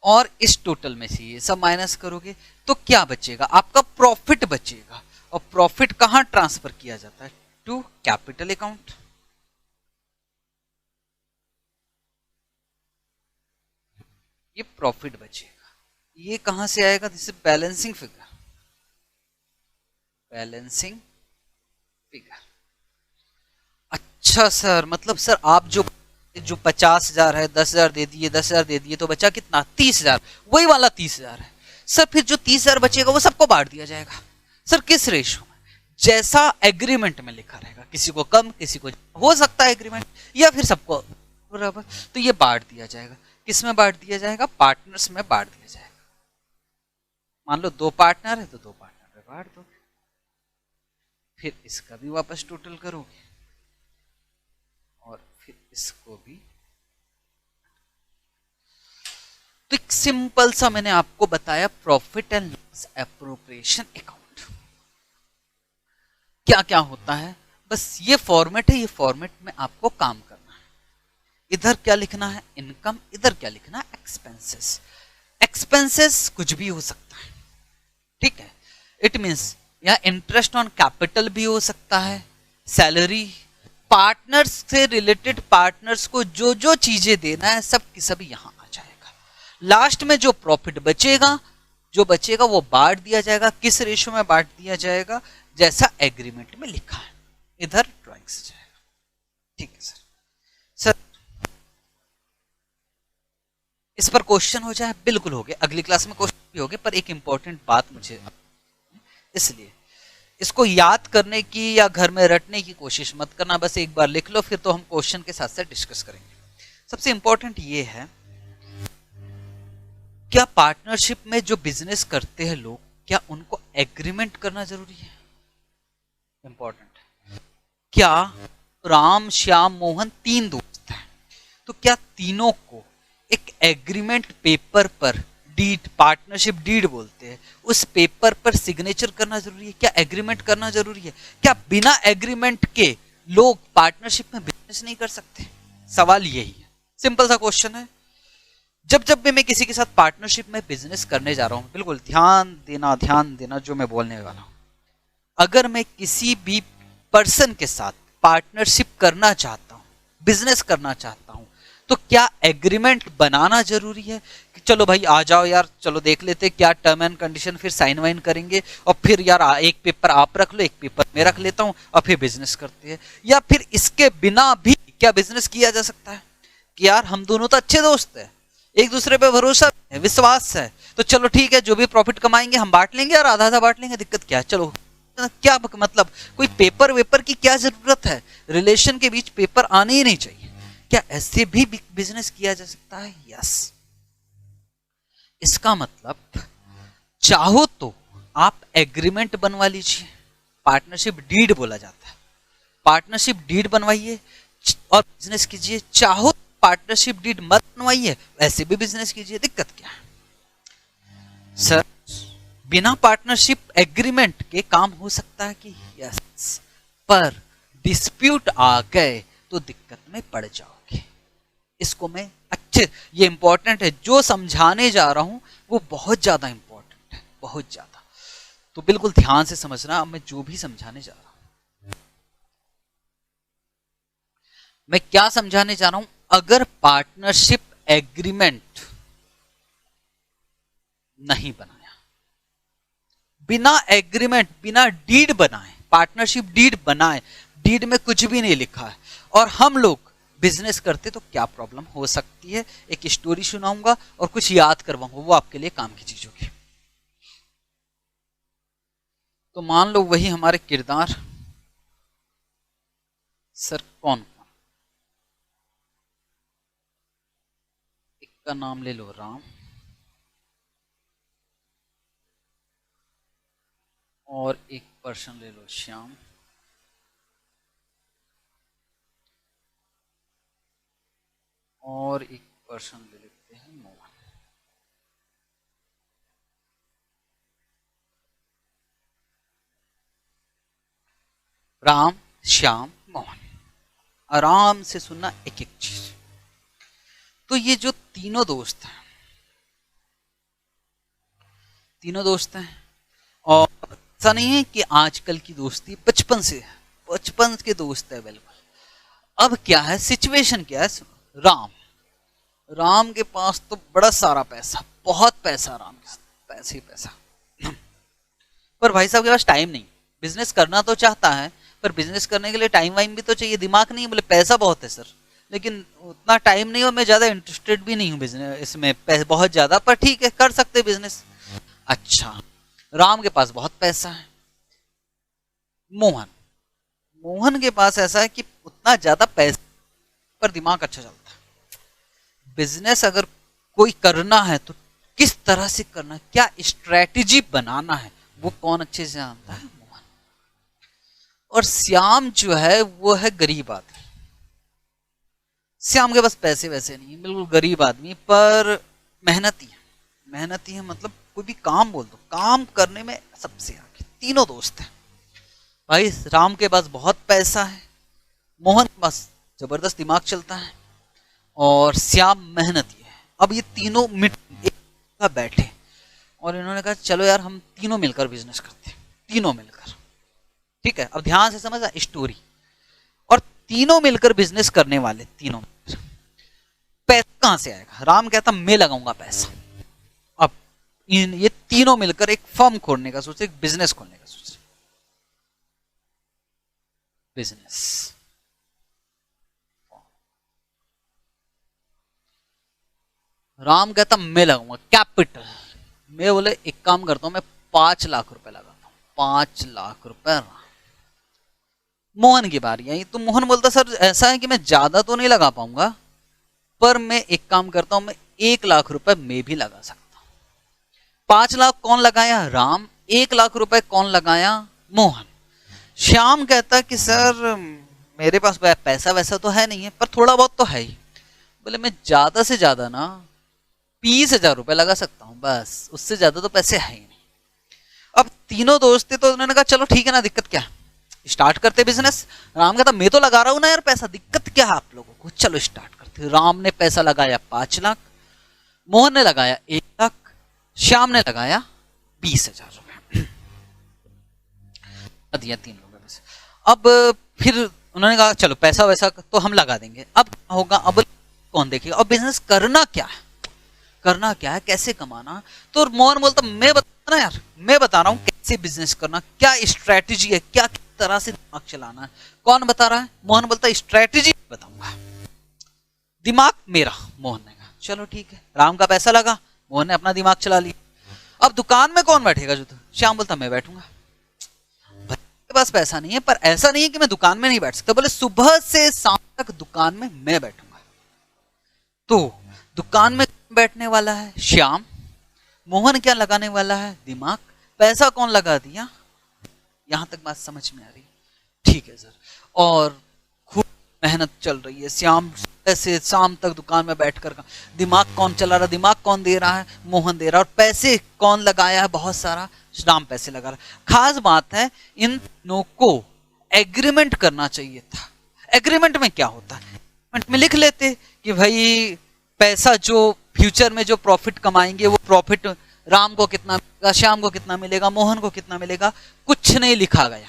और इस टोटल में से ये सब माइनस करोगे तो क्या बचेगा? आपका प्रॉफिट बचेगा। और प्रॉफिट कहां ट्रांसफर किया जाता है? To capital account. ये प्रॉफिट बचेगा। ये कहां से आएगा? This is balancing figure, balancing figure. अच्छा सर, मतलब सर आप जो 50,000 है, 10,000 दे दिए, 10,000 दे दिए, तो बचा कितना? 30,000। वही वाला 30,000 है सर। फिर जो 30,000 बचेगा वो सबको बांट दिया जाएगा। सर किस रेशो में? जैसा एग्रीमेंट में लिखा रहेगा, किसी को कम, किसी को, हो सकता है एग्रीमेंट, या फिर सबको बराबर। तो ये बांट दिया जाएगा। किस में बांट दिया जाएगा? पार्टनर्स में बांट दिया जाएगा। मान लो 2 पार्टनर है तो 2 पार्टनर में बांट दो। फिर इसका भी वापस टोटल करोगे और फिर इसको भी। तो एक सिंपल सा मैंने आपको बताया profit and loss appropriation account क्या क्या होता है। बस ये फॉर्मेट है, ये फॉर्मेट में आपको काम करना है। इधर क्या लिखना है? इनकम। इधर क्या लिखना है? एक्सपेंसेस। एक्सपेंसेस कुछ भी हो सकता है, ठीक है। इट मींस या इंटरेस्ट ऑन कैपिटल भी हो सकता है, सैलरी, पार्टनर्स से रिलेटेड, पार्टनर्स को जो जो चीजें देना है सब की सब यहां आ जाएगा। लास्ट में जो प्रॉफिट बचेगा, जो बचेगा वो बांट दिया जाएगा। किस रेशो में बांट दिया जाएगा? जैसा एग्रीमेंट में लिखा है। इधर ड्राइंग से जाएगा, ठीक है सर। सर इस पर क्वेश्चन हो जाए? बिल्कुल हो गए, अगली क्लास में क्वेश्चन भी हो गए, पर एक इंपॉर्टेंट बात मुझे, इसलिए इसको याद करने की या घर में रटने की कोशिश मत करना, बस एक बार लिख लो, फिर तो हम क्वेश्चन के साथ साथ डिस्कस करेंगे। सबसे इंपॉर्टेंट ये है, क्या पार्टनरशिप में जो बिजनेस करते हैं लोग, क्या उनको एग्रीमेंट करना जरूरी है? इंपॉर्टेंट है। क्या राम, श्याम, मोहन 3 दोस्त हैं, तो क्या तीनों को एक एग्रीमेंट पेपर पर, डीड, पार्टनरशिप डीड बोलते हैं, उस पेपर पर सिग्नेचर करना जरूरी है? क्या एग्रीमेंट करना जरूरी है? क्या बिना एग्रीमेंट के लोग पार्टनरशिप में बिजनेस नहीं कर सकते? सवाल यही है, सिंपल सा क्वेश्चन है। जब जब भी मैं किसी के साथ पार्टनरशिप में बिजनेस करने जा रहा हूं, बिल्कुल ध्यान देना जो मैं बोलने वाला हूं। अगर मैं किसी भी पर्सन के साथ पार्टनरशिप करना चाहता हूं, बिजनेस करना चाहता हूं, तो क्या एग्रीमेंट बनाना जरूरी है कि चलो भाई आ जाओ यार, चलो देख लेते क्या टर्म एंड कंडीशन, फिर साइन वाइन करेंगे, और फिर यार एक पेपर आप रख लो, एक पेपर मैं रख लेता हूं, और फिर बिजनेस करते हैं? या फिर इसके बिना भी क्या बिजनेस किया जा सकता है कि यार हम दोनों तो अच्छे दोस्त हैं, एक दूसरे पे भरोसा है, विश्वास है, तो चलो ठीक है, जो भी प्रॉफिट कमाएंगे हम बांट लेंगे और आधा आधा बांट लेंगे, दिक्कत क्या है, चलो। क्या मतलब कोई पेपर वेपर की क्या जरूरत है? रिलेशन के बीच पेपर आने ही नहीं चाहिए। क्या ऐसे भी बिजनेस किया जा सकता है? यस। इसका मतलब चाहो तो आप एग्रीमेंट बनवा लीजिए, पार्टनरशिप डीड बोला जाता है, पार्टनरशिप डीड बनवाइए और बिजनेस कीजिए। चाहो पार्टनरशिप डीड मत बनवाइए, ऐसे भी बिजनेस कीजिए, दिक्कत क्या है? सर बिना पार्टनरशिप एग्रीमेंट के काम हो सकता है कि? यस, पर डिस्प्यूट आ गए तो दिक्कत में पड़ जाओगे। इसको मैं अच्छे, ये इंपॉर्टेंट है, जो समझाने जा रहा हूं वो बहुत ज्यादा इंपॉर्टेंट है, बहुत ज्यादा। तो बिल्कुल ध्यान से समझना, अब मैं जो भी समझाने जा रहा हूं, मैं क्या समझाने जा रहा हूं। अगर पार्टनरशिप एग्रीमेंट नहीं बनाया, बिना एग्रीमेंट, बिना डीड बनाए पार्टनरशिप डीड बनाए, डीड में कुछ भी नहीं लिखा है और हम लोग बिजनेस करते तो क्या प्रॉब्लम हो सकती है। एक स्टोरी सुनाऊंगा और कुछ याद करवाऊंगा, वो आपके लिए काम की चीज होगी। तो मान लो वही हमारे किरदार, सर कौन, एक का नाम ले लो राम और एक पर्सन ले लो श्याम और एक पर्सन ले लेते हैं मोहन। राम, श्याम, मोहन। आराम से सुनना एक एक चीज। तो ये जो तीनों दोस्त हैं, तीनों दोस्त हैं और ऐसा नहीं है कि आजकल की दोस्ती बचपन से है, बचपन के दोस्त है बिल्कुल। अब क्या है, सिचुएशन क्या है, राम, राम के पास तो बड़ा सारा पैसा, बहुत पैसा, राम के पास पैसे ही पैसा। पर भाई साहब के पास टाइम नहीं, बिजनेस करना तो चाहता है पर बिजनेस करने के लिए टाइम वाइम भी तो चाहिए, दिमाग नहीं है। बोले पैसा बहुत है सर लेकिन उतना टाइम नहीं और मैं ज्यादा इंटरेस्टेड भी नहीं हूँ बिजनेस इसमें बहुत ज्यादा, पर ठीक है कर सकते बिजनेस। अच्छा, राम के पास बहुत पैसा है। मोहन, मोहन के पास ऐसा है कि उतना ज्यादा पैसा पर दिमाग अच्छा चलता है। बिजनेस अगर कोई करना है तो किस तरह से करना है, क्या स्ट्रेटेजी बनाना है, वो कौन अच्छे से जानता है, मोहन। और श्याम जो है वो है गरीब आदमी। श्याम के पास पैसे वैसे नहीं है, बिल्कुल गरीब आदमी पर मेहनती है। मेहनती है मतलब कोई भी काम बोल दो, काम करने में सबसे आगे। तीनों दोस्त हैं भाई। राम के पास बहुत पैसा है, मोहन के पास जबरदस्त दिमाग चलता है और श्याम मेहनती है। अब ये तीनों एक बैठे और इन्होंने कहा चलो यार हम तीनों मिलकर बिजनेस करते हैं, तीनों मिलकर। ठीक है, अब ध्यान से समझना स्टोरी। और तीनों मिलकर बिजनेस करने वाले, तीनों पैसा कहां से आएगा, राम कहता मैं लगाऊंगा पैसा। अब ये तीनों मिलकर एक फर्म खोलने का सोच रहे, एक बिजनेस खोलने का सोच रहे, बिजनेस। राम कहता मैं लगाऊंगा कैपिटल। मैं बोले एक काम करता हूं, मैं 5 लाख रुपए लगाता हूं, 5 लाख रुपए। मोहन की बारी आई तो मोहन बोलता सर ऐसा है कि मैं ज्यादा तो नहीं लगा पाऊंगा पर मैं एक काम करता हूं, मैं 1 लाख रुपए मैं भी लगा सकता हूं। 5 लाख कौन लगाया, राम। 1 लाख रुपए कौन लगाया, मोहन। श्याम कहता कि सर मेरे पास पैसा वैसा तो है नहीं है पर थोड़ा बहुत तो है ही। बोले मैं ज्यादा से ज्यादा ना 20,000 रुपए लगा सकता हूं, बस उससे ज्यादा तो पैसे है ही नहीं। अब तीनों दोस्त थे तो उन्होंने कहा चलो ठीक है ना, दिक्कत क्या है, स्टार्ट करते बिजनेस। राम कहता मैं तो लगा रहा हूं ना यार पैसा, दिक्कत क्या है आप लोगों को, चलो स्टार्ट करते। राम ने पैसा लगाया 5 लाख, मोहन ने लगाया 1 लाख, श्याम ने लगाया 20,000 रुपए दिया, 3 लोगों में से। अब फिर उन्होंने कहा चलो पैसा वैसा तो हम लगा देंगे, अब होगा, अब कौन देखेगा, अब बिजनेस करना क्या है, करना क्या है, कैसे कमाना। तो मोहन बोलता मैं बता ना यार, मैं बता रहा हूं कैसे बिजनेस करना, क्या स्ट्रेटेजी है, क्या किस तरह से दिमाग चलाना है। कौन बता रहा है, मोहन बोलता स्ट्रेटेजी बताऊंगा, दिमाग मेरा। मोहन ने कहा चलो ठीक है। राम का पैसा लगा, मोहन ने अपना दिमाग चला लिया। अब दुकान में कौन बैठेगा, जो तो श्याम बोलता मैं बैठूंगा। मेरे पास पैसा नहीं है पर ऐसा नहीं है कि मैं दुकान में नहीं बैठ सकता, बोले सुबह से शाम तक दुकान में मैं बैठूंगा। तो दुकान में बैठने वाला है श्याम, मोहन क्या लगाने वाला है, दिमाग। पैसा कौन लगा दिया, यहां तक बात समझ में आ रही, ठीक है सर। और खूब मेहनत चल रही है, श्याम ऐसे शाम तक दुकान में बैठकर दिमाग कौन चला रहा, दिमाग कौन दे रहा है, मोहन दे रहा है। और पैसे कौन लगाया है, बहुत सारा, राम पैसे लगा रहा है। खास बात है इन दोनों को एग्रीमेंट करना चाहिए था। एग्रीमेंट में क्या होता है, एग्रीमेंट में लिख लेते कि भाई पैसा जो फ्यूचर में जो प्रॉफिट कमाएंगे वो प्रॉफिट राम को कितना मिलेगा, श्याम को कितना मिलेगा, मोहन को कितना मिलेगा। कुछ नहीं लिखा गया।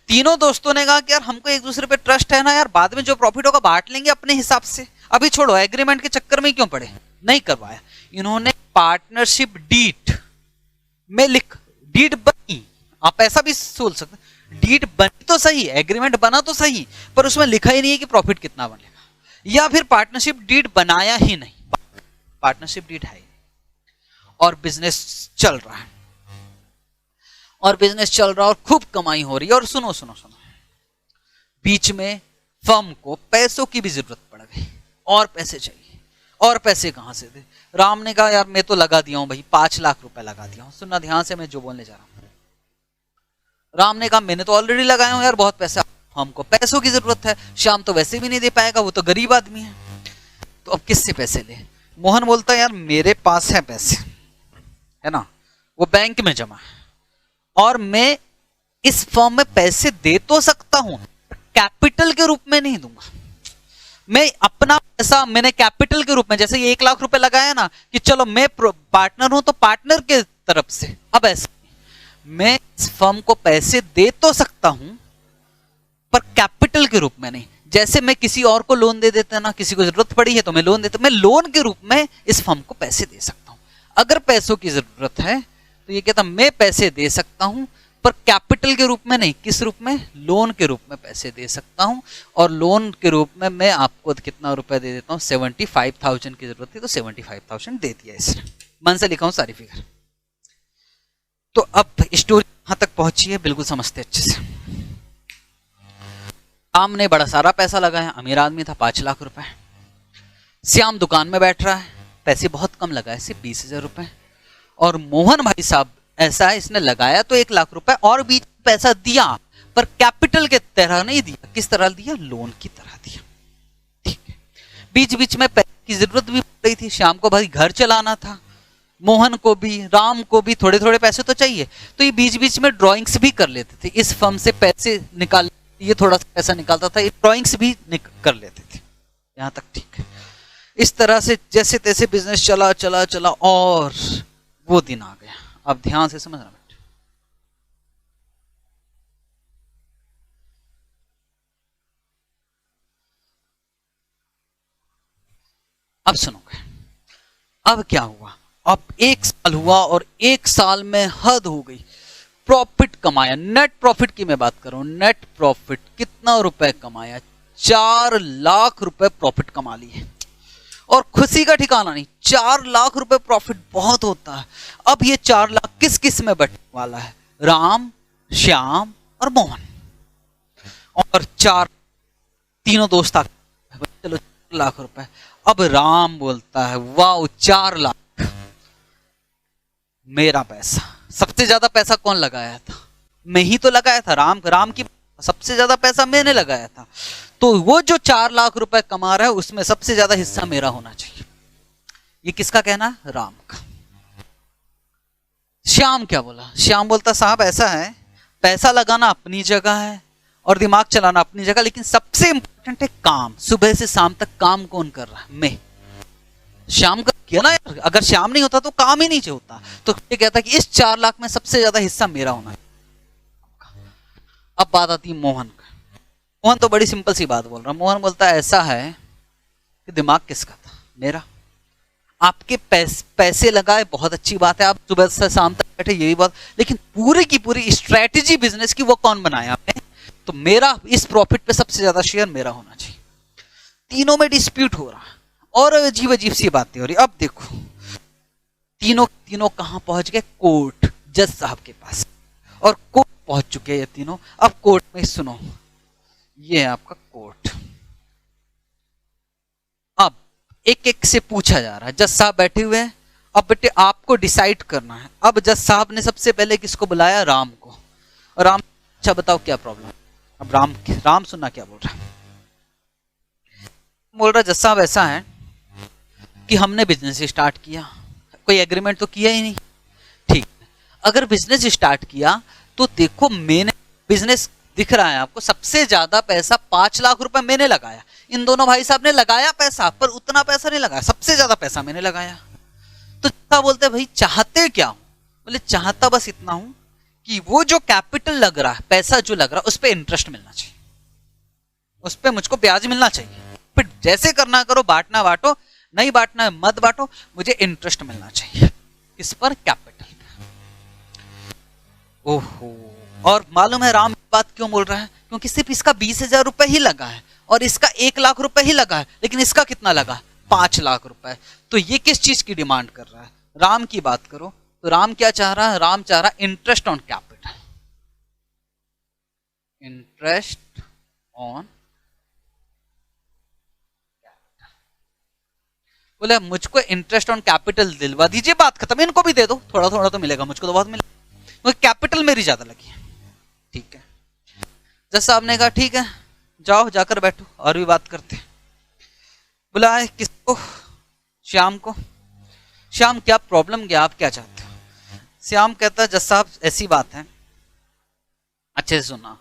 तीनों दोस्तों ने कहा कि यार हमको एक दूसरे पे ट्रस्ट है ना यार, बाद में जो प्रॉफिट होगा बांट लेंगे अपने हिसाब से, अभी छोड़ो, एग्रीमेंट के चक्कर में क्यों पड़े, नहीं करवाया। इन्होंने पार्टनरशिप डीड में लिख, डीड बनी, आप ऐसा भी सोच सकते, डीड बनी तो सही, एग्रीमेंट बना तो सही, पर उसमें लिखा ही नहीं है कि प्रॉफिट कितना बनेगा। या फिर पार्टनरशिप डीड बनाया ही नहीं, पार्टनरशिप डीड है और बिजनेस चल रहा है, और बिजनेस चल रहा है और खूब कमाई हो रही है। और सुनो सुनो सुनो, बीच में फर्म को पैसों की भी जरूरत पड़ गई, और पैसे चाहिए, और पैसे कहां से दे। राम ने कहा यार मैं तो लगा दिया हूं भाई, 5 लाख रुपए लगा दिया हूं। सुनना ध्यान से, मैं जो बोलने जा रहा हूं। राम ने कहा मैंने तो ऑलरेडी लगाया हूं यार बहुत पैसा, हमको पैसों की जरूरत है, श्याम तो वैसे भी नहीं दे पाएगा, वो तो गरीब आदमी है, तो अब किससे पैसे ले। मोहन बोलता है यार मेरे पास है पैसे, है ना, वो बैंक में जमा है, और मैं इस फर्म में पैसे दे तो सकता हूं, कैपिटल के रूप में नहीं दूंगा। मैं अपना पैसा मैंने कैपिटल के रूप में, जैसे ये 1 लाख रुपए लगाया ना कि चलो मैं पार्टनर हूं तो पार्टनर के तरफ से, अब ऐसा मैं इस फर्म को पैसे दे तो सकता हूं पर कैपिटल के रूप में नहीं। जैसे मैं किसी और को लोन दे देता ना, किसी को जरूरत पड़ी है तो मैं लोन देता, मैं लोन के रूप में इस फर्म को पैसे दे सकता हूं। अगर पैसों की जरूरत है तो ये कहता मैं पैसे दे सकता हूं पर कैपिटल के रूप में नहीं, किस रूप में, लोन के रूप में पैसे दे सकता हूं। और लोन के रूप में मैं आपको कितना रुपए दे देता हूं, 75,000 की जरूरत थी तो 75,000 दे दिया इसने, मन से लिखा हूं सारी फिगर। तो अब स्टोरी यहां तक पहुंची है, बिल्कुल समझते अच्छे से। राम ने बड़ा सारा पैसा लगाया, अमीर आदमी था, 5 लाख रुपए। श्याम दुकान में बैठ रहा है, पैसे बहुत कम लगाए, सिर्फ 20,000 रुपए। और मोहन भाई साहब ऐसा है, इसने लगाया तो 1 लाख रुपए और बीच पैसा दिया, पर कैपिटल के तरह नहीं दिया, किस तरह दिया, लोन की तरह दिया। ठीक है, बीच बीच में पैसे की जरूरत भी पड़ रही थी, श्याम को भाई घर चलाना था, मोहन को भी, राम को भी थोड़े थोड़े पैसे तो चाहिए, तो ये बीच बीच में ड्राइंग्स भी कर लेते थे, इस फर्म से पैसे निकाल, ये थोड़ा सा पैसा निकालता था, ये ड्राइंग्स भी कर लेते थे। यहां तक ठीक है। इस तरह से जैसे तैसे बिजनेस चला चला चला और वो दिन आ गया। अब ध्यान से समझना बेटा, अब सुनोगे। अब क्या हुआ, अब 1 साल हुआ और 1 साल में हद हो गई, प्रॉफिट कमाया, नेट प्रॉफिट की मैं बात कर रहा हूं, नेट प्रॉफिट कितना रुपए कमाया, 4 लाख रुपए प्रॉफिट कमा लिए। और खुशी का ठिकाना नहीं, 4 लाख रुपए प्रॉफिट बहुत होता है। अब ये 4 लाख किस किस में बटने वाला है, राम, श्याम और मोहन, और तीनों दोस्त आ, चलो 4 लाख रुपए। अब राम बोलता है वाह 4 लाख मेरा पैसा, सबसे ज्यादा पैसा कौन लगाया था, मैं ही तो लगाया था, राम की सबसे ज्यादा पैसा मैंने लगाया था, तो वो जो 4 लाख रुपए कमा रहा है उसमें सबसे ज्यादा हिस्सा मेरा होना चाहिए। ये किसका कहना है, राम का। श्याम क्या बोला, श्याम बोलता साहब ऐसा है, पैसा लगाना अपनी जगह है और दिमाग चलाना अपनी जगह, लेकिन सबसे इंपॉर्टेंट है काम, सुबह से शाम तक काम कौन कर रहा है, मैं। श्याम का किया ना यार, अगर श्याम नहीं होता तो काम ही नहीं होता, तो ये कहता कि इस 4 लाख में सबसे ज्यादा हिस्सा मेरा होना है। अब बात आती है मोहन का। मोहन तो बड़ी सिंपल सी बात बोल रहा, मोहन बोलता है ऐसा है कि दिमाग किसका था, मेरा। आपके पैसे लगाए बहुत अच्छी बात है, आप सुबह से शाम तक बैठे यही बात, लेकिन पूरी की पूरी स्ट्रेटेजी बिजनेस की वो कौन बनाया आपने, तो मेरा इस प्रॉफिट पे सबसे ज्यादा शेयर मेरा होना चाहिए। तीनों में डिस्प्यूट हो रहा और अजीब अजीब सी बातें हो रही। अब देखो तीनों कहां पहुंच गए, कोर्ट, जज साहब के पास, और कोर्ट पहुंच चुके हैं ये तीनों। अब कोर्ट में सुनो, ये है आपका कोर्ट। अब एक एक से पूछा जा रहा है, जज साहब बैठे हुए हैं, अब बेटे आपको डिसाइड करना है। अब जज साहब ने सबसे पहले किसको बुलाया, राम को। राम, अच्छा बताओ क्या प्रॉब्लम। अब राम सुनना क्या बोल रहा है, बोल रहा जज साहब ऐसा है कि हमने बिजनेस स्टार्ट किया, कोई एग्रीमेंट तो किया ही नहीं, ठीक, अगर बिजनेस स्टार्ट किया तो देखो मैंने बिजनेस दिख रहा है आपको, सबसे ज्यादा पैसा 5 लाख रुपए मैंने लगाया, इन दोनों भाई साहब ने लगाया पैसा पर उतना पैसा नहीं लगाया, सबसे ज्यादा पैसा मैंने लगाया। तो क्या बोलते भाई चाहते क्या हूं, बोले चाहता बस इतना हूं कि वो जो कैपिटल लग रहा है, पैसा जो लग रहा है उस पर इंटरेस्ट मिलना चाहिए, उस पर मुझको ब्याज मिलना चाहिए, फिर जैसे करना करो, बांटना बांटो, नहीं बांटना है मत बांटो, मुझे इंटरेस्ट मिलना चाहिए। किस पर, कैपिटल पर। ओहो और मालूम है राम बात क्यों बोल रहा है? क्योंकि सिर्फ इसका 20,000 रुपए ही लगा है और इसका 1,00,000 रुपए ही लगा है, लेकिन इसका कितना लगा? 5,00,000 रुपए। तो ये किस चीज की डिमांड कर रहा है? राम की बात करो तो राम क्या चाह रहा है? राम चाह रहा है interest on capital, interest on capital. बोले मुझको इंटरेस्ट ऑन कैपिटल दिलवा दीजिए, बात खत्म। इनको भी दे दो, थोड़ा थोड़ा तो मिलेगा, मुझको तो बहुत मिलेगा, क्योंकि कैपिटल मेरी ज्यादा लगी है। ठीक है, जज साहब ने कहा ठीक है जाओ जाकर बैठो और भी बात करते। बुलाए किसको? श्याम को। श्याम क्या प्रॉब्लम, क्या आप क्या चाहते हो? श्याम कहता है जज साहब ऐसी बात है, अच्छे से सुना।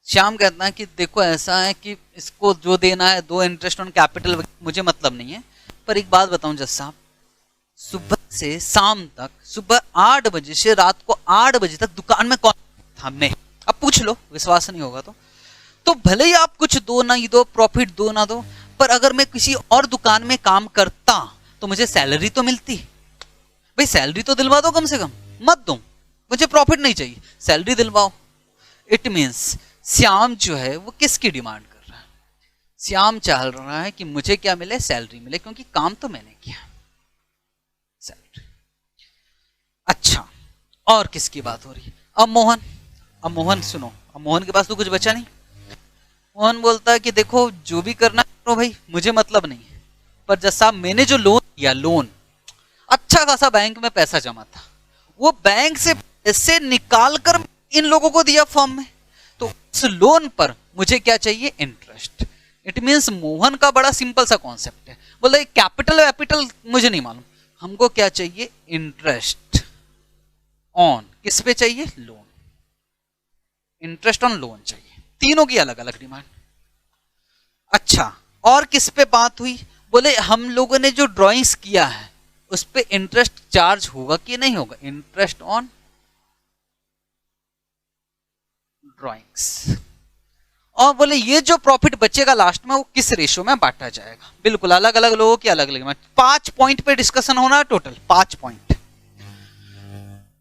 श्याम कहता है कि देखो ऐसा है कि इसको जो देना है दो, इंटरेस्ट ऑन कैपिटल मुझे मतलब नहीं है, पर एक बात बताऊं जज साहब, सुबह से शाम तक, सुबह 8 बजे से रात को 8 बजे तक दुकान में कौन था? मैं। अब पूछ लो, विश्वास नहीं होगा तो भले ही आप कुछ दो ना ही दो, प्रॉफिट दो ना दो, पर अगर मैं किसी और दुकान में काम करता तो मुझे सैलरी तो मिलती। भाई सैलरी तो दिलवा दो कम से कम, मत दो, मुझे प्रॉफिट नहीं चाहिए, सैलरी दिलवाओ। इट मीन्स श्याम जो है वो किसकी डिमांड कर रहा है? श्याम चाह रहा है कि मुझे क्या मिले? सैलरी मिले, क्योंकि काम तो मैंने किया, सैलरी। अच्छा, और किसकी बात हो रही है? अब मोहन। अब मोहन सुनो, अब मोहन के पास तो कुछ बचा नहीं। मोहन बोलता है कि देखो जो भी करना करो भाई, मुझे मतलब नहीं है, पर जब साहब मैंने जो लोन लिया, लोन अच्छा खासा बैंक में पैसा जमा था, वो बैंक से पैसे निकाल कर इन लोगों को दिया फॉर्म में, तो उस लोन पर मुझे क्या चाहिए? इंटरेस्ट। इट मीन्स मोहन का बड़ा सिंपल सा कॉन्सेप्ट है, बोला कैपिटल वैपिटल मुझे नहीं मालूम, हमको क्या चाहिए? इंटरेस्ट ऑन, किस पे चाहिए? लोन। इंटरेस्ट ऑन लोन चाहिए। तीनों की अलग अलग डिमांड। अच्छा, और किस पे बात हुई? बोले हम लोगों ने जो ड्राइंग्स किया है उस पे इंटरेस्ट चार्ज होगा कि नहीं होगा? Interest on drawings. और बोले ये जो प्रॉफिट बचेगा लास्ट में वो किस रेशियो में बांटा जाएगा? बिल्कुल अलग अलग लोगों की अलग अलग। 5 पॉइंट पे डिस्कशन होना है, टोटल 5 पॉइंट।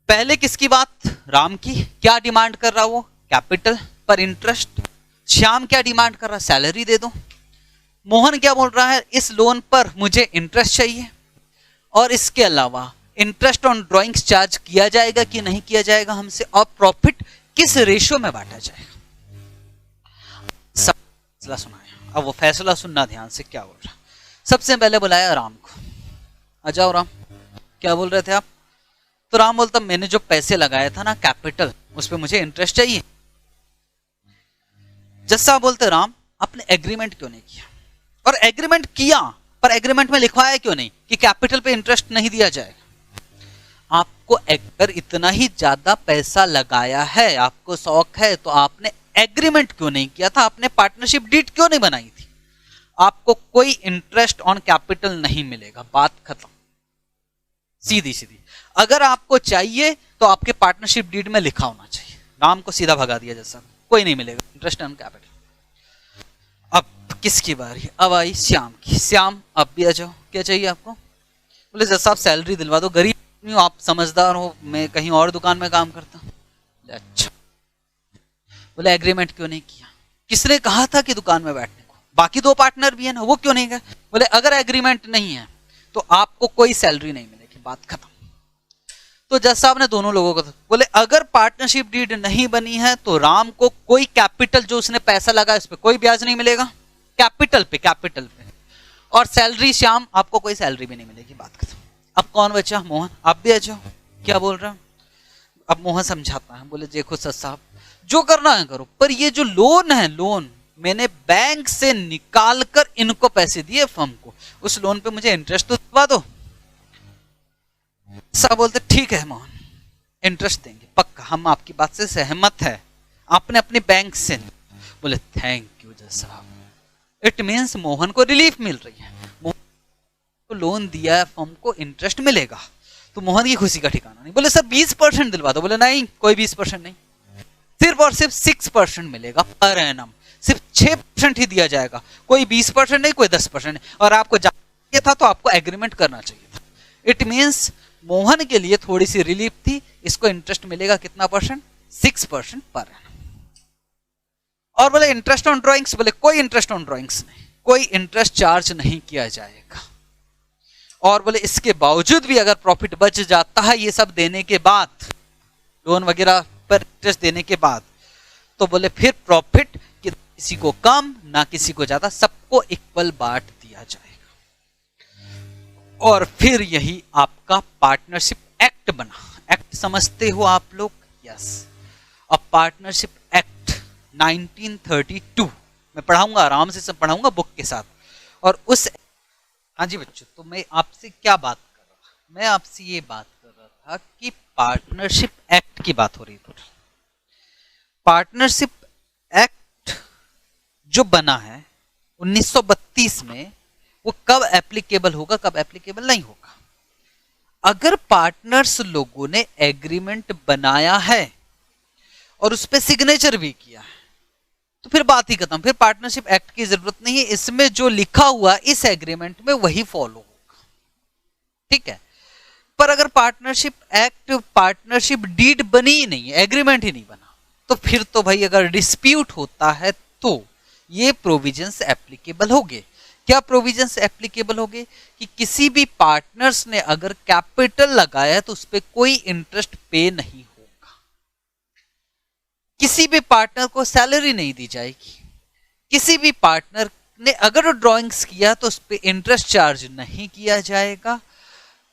पहले किसकी बात? राम की। क्या डिमांड कर रहा वो? कैपिटल पर इंटरेस्ट। श्याम क्या डिमांड कर रहा? सैलरी दे दो। मोहन क्या बोल रहा है? इस लोन पर मुझे इंटरेस्ट चाहिए, और इसके अलावा इंटरेस्ट ऑन ड्राइंग्स चार्ज किया जाएगा कि नहीं किया जाएगा हमसे, और प्रॉफिट किस रेशियो में बांटा जाएगा। सब फैसला सुनाया। अब वो फैसला सुनना ध्यान से, क्या बोल रहा। सबसे पहले बुलाया राम को। आ जाओ राम, क्या बोल रहे थे आप? तो राम बोलता मैंने जो पैसे लगाया था ना कैपिटल, उस पर मुझे इंटरेस्ट चाहिए। जज साहब बोलते राम आपने एग्रीमेंट क्यों नहीं किया? और एग्रीमेंट किया पर एग्रीमेंट में लिखवाया क्यों नहीं कि कैपिटल पे इंटरेस्ट नहीं दिया जाएगा? आपको अगर इतना ही ज्यादा पैसा लगाया है, आपको शौक है, तो आपने एग्रीमेंट क्यों नहीं किया था? आपने पार्टनरशिप डीड क्यों नहीं बनाई थी? आपको कोई इंटरेस्ट ऑन कैपिटल नहीं मिलेगा, बात खत्म, सीधी सीधी। अगर आपको चाहिए तो आपके पार्टनरशिप डीड में लिखा होना चाहिए। राम को सीधा भगा दिया जैसा, कोई नहीं मिलेगा इंटरेस्ट ऑन कैपिटल। अब किसकी बारी? अब आई श्याम की। श्याम अब भी आ जाओ, क्या चाहिए आपको? बोले जैसा आप सैलरी दिलवा दो, गरीब नहीं हो आप, समझदार हो, मैं कहीं और दुकान में काम करता हूं। अच्छा, बोले एग्रीमेंट क्यों नहीं किया? किसने कहा था कि दुकान में बैठने को? बाकी 2 पार्टनर भी है ना, वो क्यों नहीं गए? बोले अगर एग्रीमेंट नहीं है तो आपको कोई सैलरी नहीं मिलेगी, बात खत्म। तो जज साहब ने दोनों लोगों को बोले अगर पार्टनरशिप डीड नहीं बनी है तो राम को कोई कैपिटल जो उसने पैसा लगा इस पे कोई ब्याज नहीं मिलेगा, कैपिटल पे, कैपिटल पे। और सैलरी श्याम, आपको कोई सैलरी भी नहीं मिलेगी, बात खत्म। अब कौन बचा? मोहन। आप भी आ जाओ, क्या बोल रहे हो? अब मोहन समझाता है, बोले देखो जज साहब जो करना है करो, पर ये जो लोन है, लोन मैंने बैंक से निकाल कर इनको पैसे दिए फर्म को, उस लोन पे मुझे इंटरेस्ट तो दिलवा दो। साहब बोलते ठीक है मोहन, इंटरेस्ट देंगे पक्का, हम आपकी बात से सहमत है, आपने अपने बैंक से। बोले थैंक यू जज साहब। इट मीन्स मोहन को रिलीफ मिल रही है, मोहन को लोन दिया है, फर्म को इंटरेस्ट मिलेगा, तो मोहन की खुशी का ठिकाना नहीं। बोले सर 20% दिलवा दो। बोले नहीं, कोई 20% नहीं, सिर्फ और सिर्फ 6% मिलेगा पर एनम, सिर्फ 6% ही दिया जाएगा, कोई 20% नहीं, कोई 10% नहीं। और आपको चाहिए था तो आपको एग्रीमेंट करना चाहिए था। इट मीन्स मोहन के लिए थोड़ी सी रिलीफ थी, इसको इंटरेस्ट मिलेगा कितना परसेंट? 6% per annum. और बोले इंटरेस्ट ऑन ड्रॉइंग्स, बोले कोई इंटरेस्ट ऑन ड्रॉइंग्स नहीं, कोई इंटरेस्ट चार्ज नहीं किया जाएगा। और बोले इसके बावजूद भी अगर प्रॉफिट बच जाता है ये सब देने के बाद, लोन वगैरह पर इंटरेस्ट देने के बाद, तो बोले फिर प्रॉफिट किसी को कम ना किसी को ज्यादा, सबको इक्वल बांट दिया जाएगा। और फिर यही आपका पार्टनरशिप एक्ट बना। एक्ट समझते हो आप लोग? यस। अब पार्टनरशिप एक्ट 1932 मैं पढ़ाऊंगा, आराम से सब पढ़ाऊंगा बुक के साथ। और उस, हाँ जी बच्चों, तो मैं आपसे क्या बात कर रहा था? मैं आपसे ये बात कर रहा था कि पार्टनरशिप एक्ट की बात हो रही थी। पार्टनरशिप एक्ट जो बना है 1932 में, वो कब एप्लीकेबल होगा, कब एप्लीकेबल नहीं होगा? अगर पार्टनर्स लोगों ने एग्रीमेंट बनाया है और उस पर सिग्नेचर भी किया है तो फिर बात ही खत्म, फिर पार्टनरशिप एक्ट की जरूरत नहीं है। इसमें जो लिखा हुआ इस एग्रीमेंट में वही फॉलो होगा, ठीक है। पर अगर पार्टनरशिप एक्ट, पार्टनरशिप डीड बनी ही नहीं है, एग्रीमेंट ही नहीं बना, तो फिर तो भाई अगर डिस्प्यूट होता है तो ये प्रोविजंस एप्लीकेबल होंगे। क्या प्रोविजंस एप्लीकेबल होंगे? कि किसी भी पार्टनर्स ने अगर कैपिटल लगाया है तो उस पर कोई इंटरेस्ट पे नहीं होगा, किसी भी पार्टनर को सैलरी नहीं दी जाएगी, किसी भी पार्टनर ने अगर ड्राइंग्स किया तो उस पर इंटरेस्ट चार्ज नहीं किया जाएगा,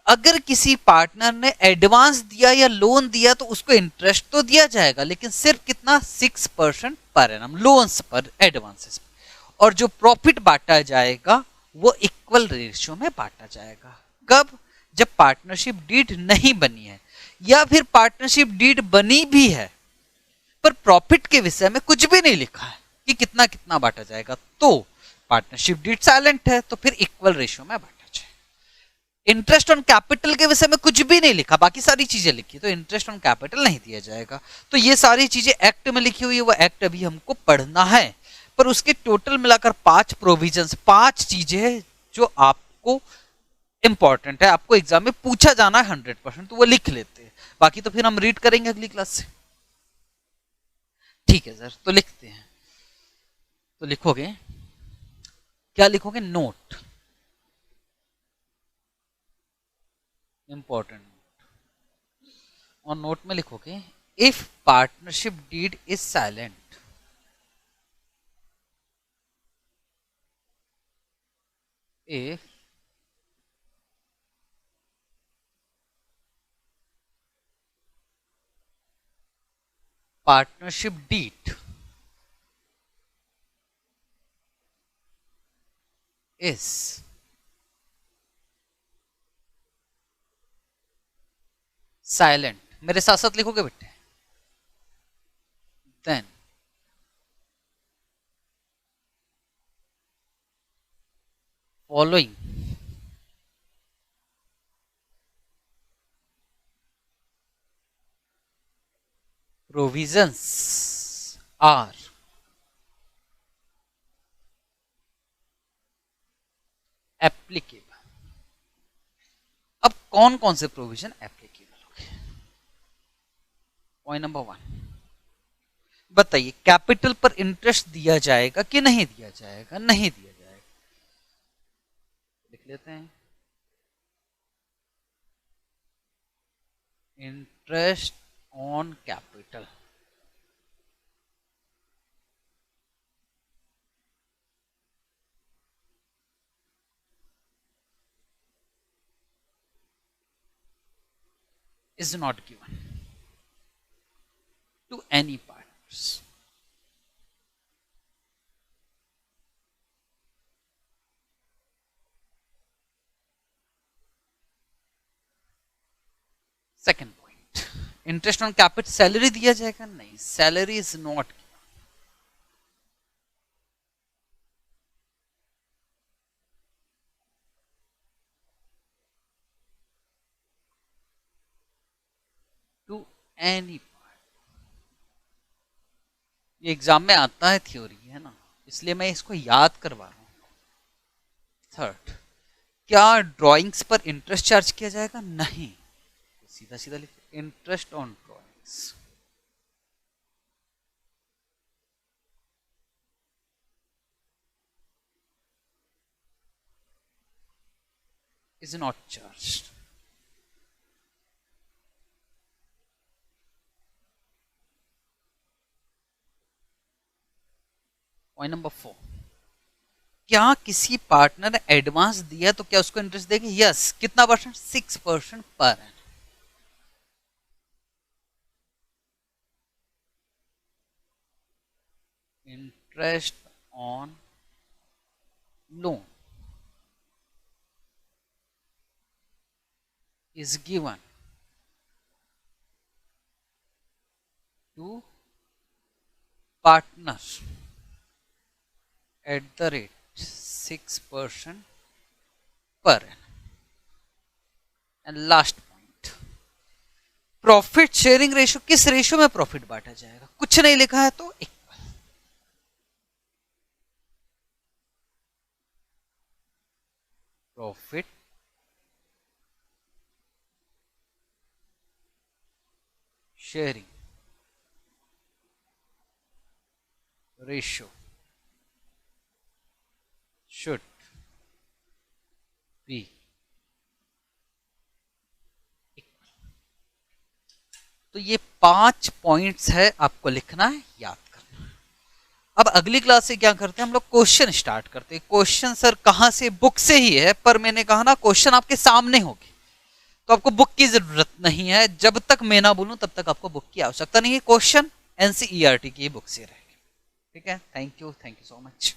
अगर किसी पार्टनर ने एडवांस दिया या लोन दिया तो उसको इंटरेस्ट तो दिया जाएगा, लेकिन सिर्फ कितना? 6% पर एनम लोन्स पर, एडवांसेस पर। और जो प्रॉफिट बांटा जाएगा वो इक्वल रेशियो में बांटा जाएगा। कब? जब पार्टनरशिप डीड नहीं बनी है, या फिर पार्टनरशिप डीड बनी भी है पर प्रॉफिट के विषय में कुछ भी नहीं लिखा है कि कितना कितना बांटा जाएगा, तो पार्टनरशिप डीड साइलेंट है, तो फिर इक्वल रेशियो में बांटा जाएगा। इंटरेस्ट ऑन कैपिटल के विषय में कुछ भी नहीं लिखा, बाकी सारी चीजें लिखी, तो इंटरेस्ट ऑन कैपिटल नहीं दिया जाएगा। तो ये सारी चीजें एक्ट में लिखी हुई है, वो एक्ट अभी हमको पढ़ना है। पर उसके टोटल मिलाकर 5 प्रोविजंस, 5 चीजें हैं जो आपको इंपॉर्टेंट है, आपको एग्जाम में पूछा जाना है 100%, तो वो लिख लेते हैं। बाकी तो फिर हम रीड करेंगे अगली क्लास से, ठीक है सर। तो लिखते हैं, तो लिखोगे क्या? लिखोगे नोट, इंपॉर्टेंट। और नोट में लिखोगे if partnership deed is silent, if partnership deed is silent, मेरे साथ साथ लिखोगे बेटे, then following provisions are applicable। अब कौन कौन से प्रोविजन एप्लीकेबल होंगे? पॉइंट नंबर 1, बताइए कैपिटल पर इंटरेस्ट दिया जाएगा कि नहीं दिया जाएगा? नहीं दिया जाएगा, लिख लेते हैं interest on capital is not given to any partners। Second point, interest on capital, salary दिया जाएगा? नहीं, salary is not to any part. ये एग्जाम में आता है, थ्योरी है ना, इसलिए मैं इसको याद करवा रहा हूं। थर्ड, क्या ड्राइंग्स पर इंटरेस्ट चार्ज किया जाएगा? नहीं, सीधा सीधा लिख interest on drawings. is not charged. Point number 4, क्या किसी पार्टनर ने एडवांस दिया तो क्या उसको इंटरेस्ट देंगे? यस। कितना percent? 6% per annum. Interest on loan is given to partner at the rate 6% per annum. And last point, profit sharing ratio, किस रेशियो में प्रॉफिट बांटा जाएगा? कुछ नहीं लिखा है तो equal. Profit sharing ratio should be equal। तो ये 5 पॉइंट्स है, आपको लिखना है, याद करना है। अब अगली क्लास से क्या करते हैं हम लोग? क्वेश्चन स्टार्ट करते हैं। क्वेश्चन सर कहां से? बुक से ही है, पर मैंने कहा ना क्वेश्चन आपके सामने होंगे तो आपको बुक की जरूरत नहीं है। जब तक मैं ना बोलूं तब तक आपको बुक की आवश्यकता नहीं है। क्वेश्चन एनसीईआरटी की बुक से रहेगी। ठीक है, थैंक यू सो मच।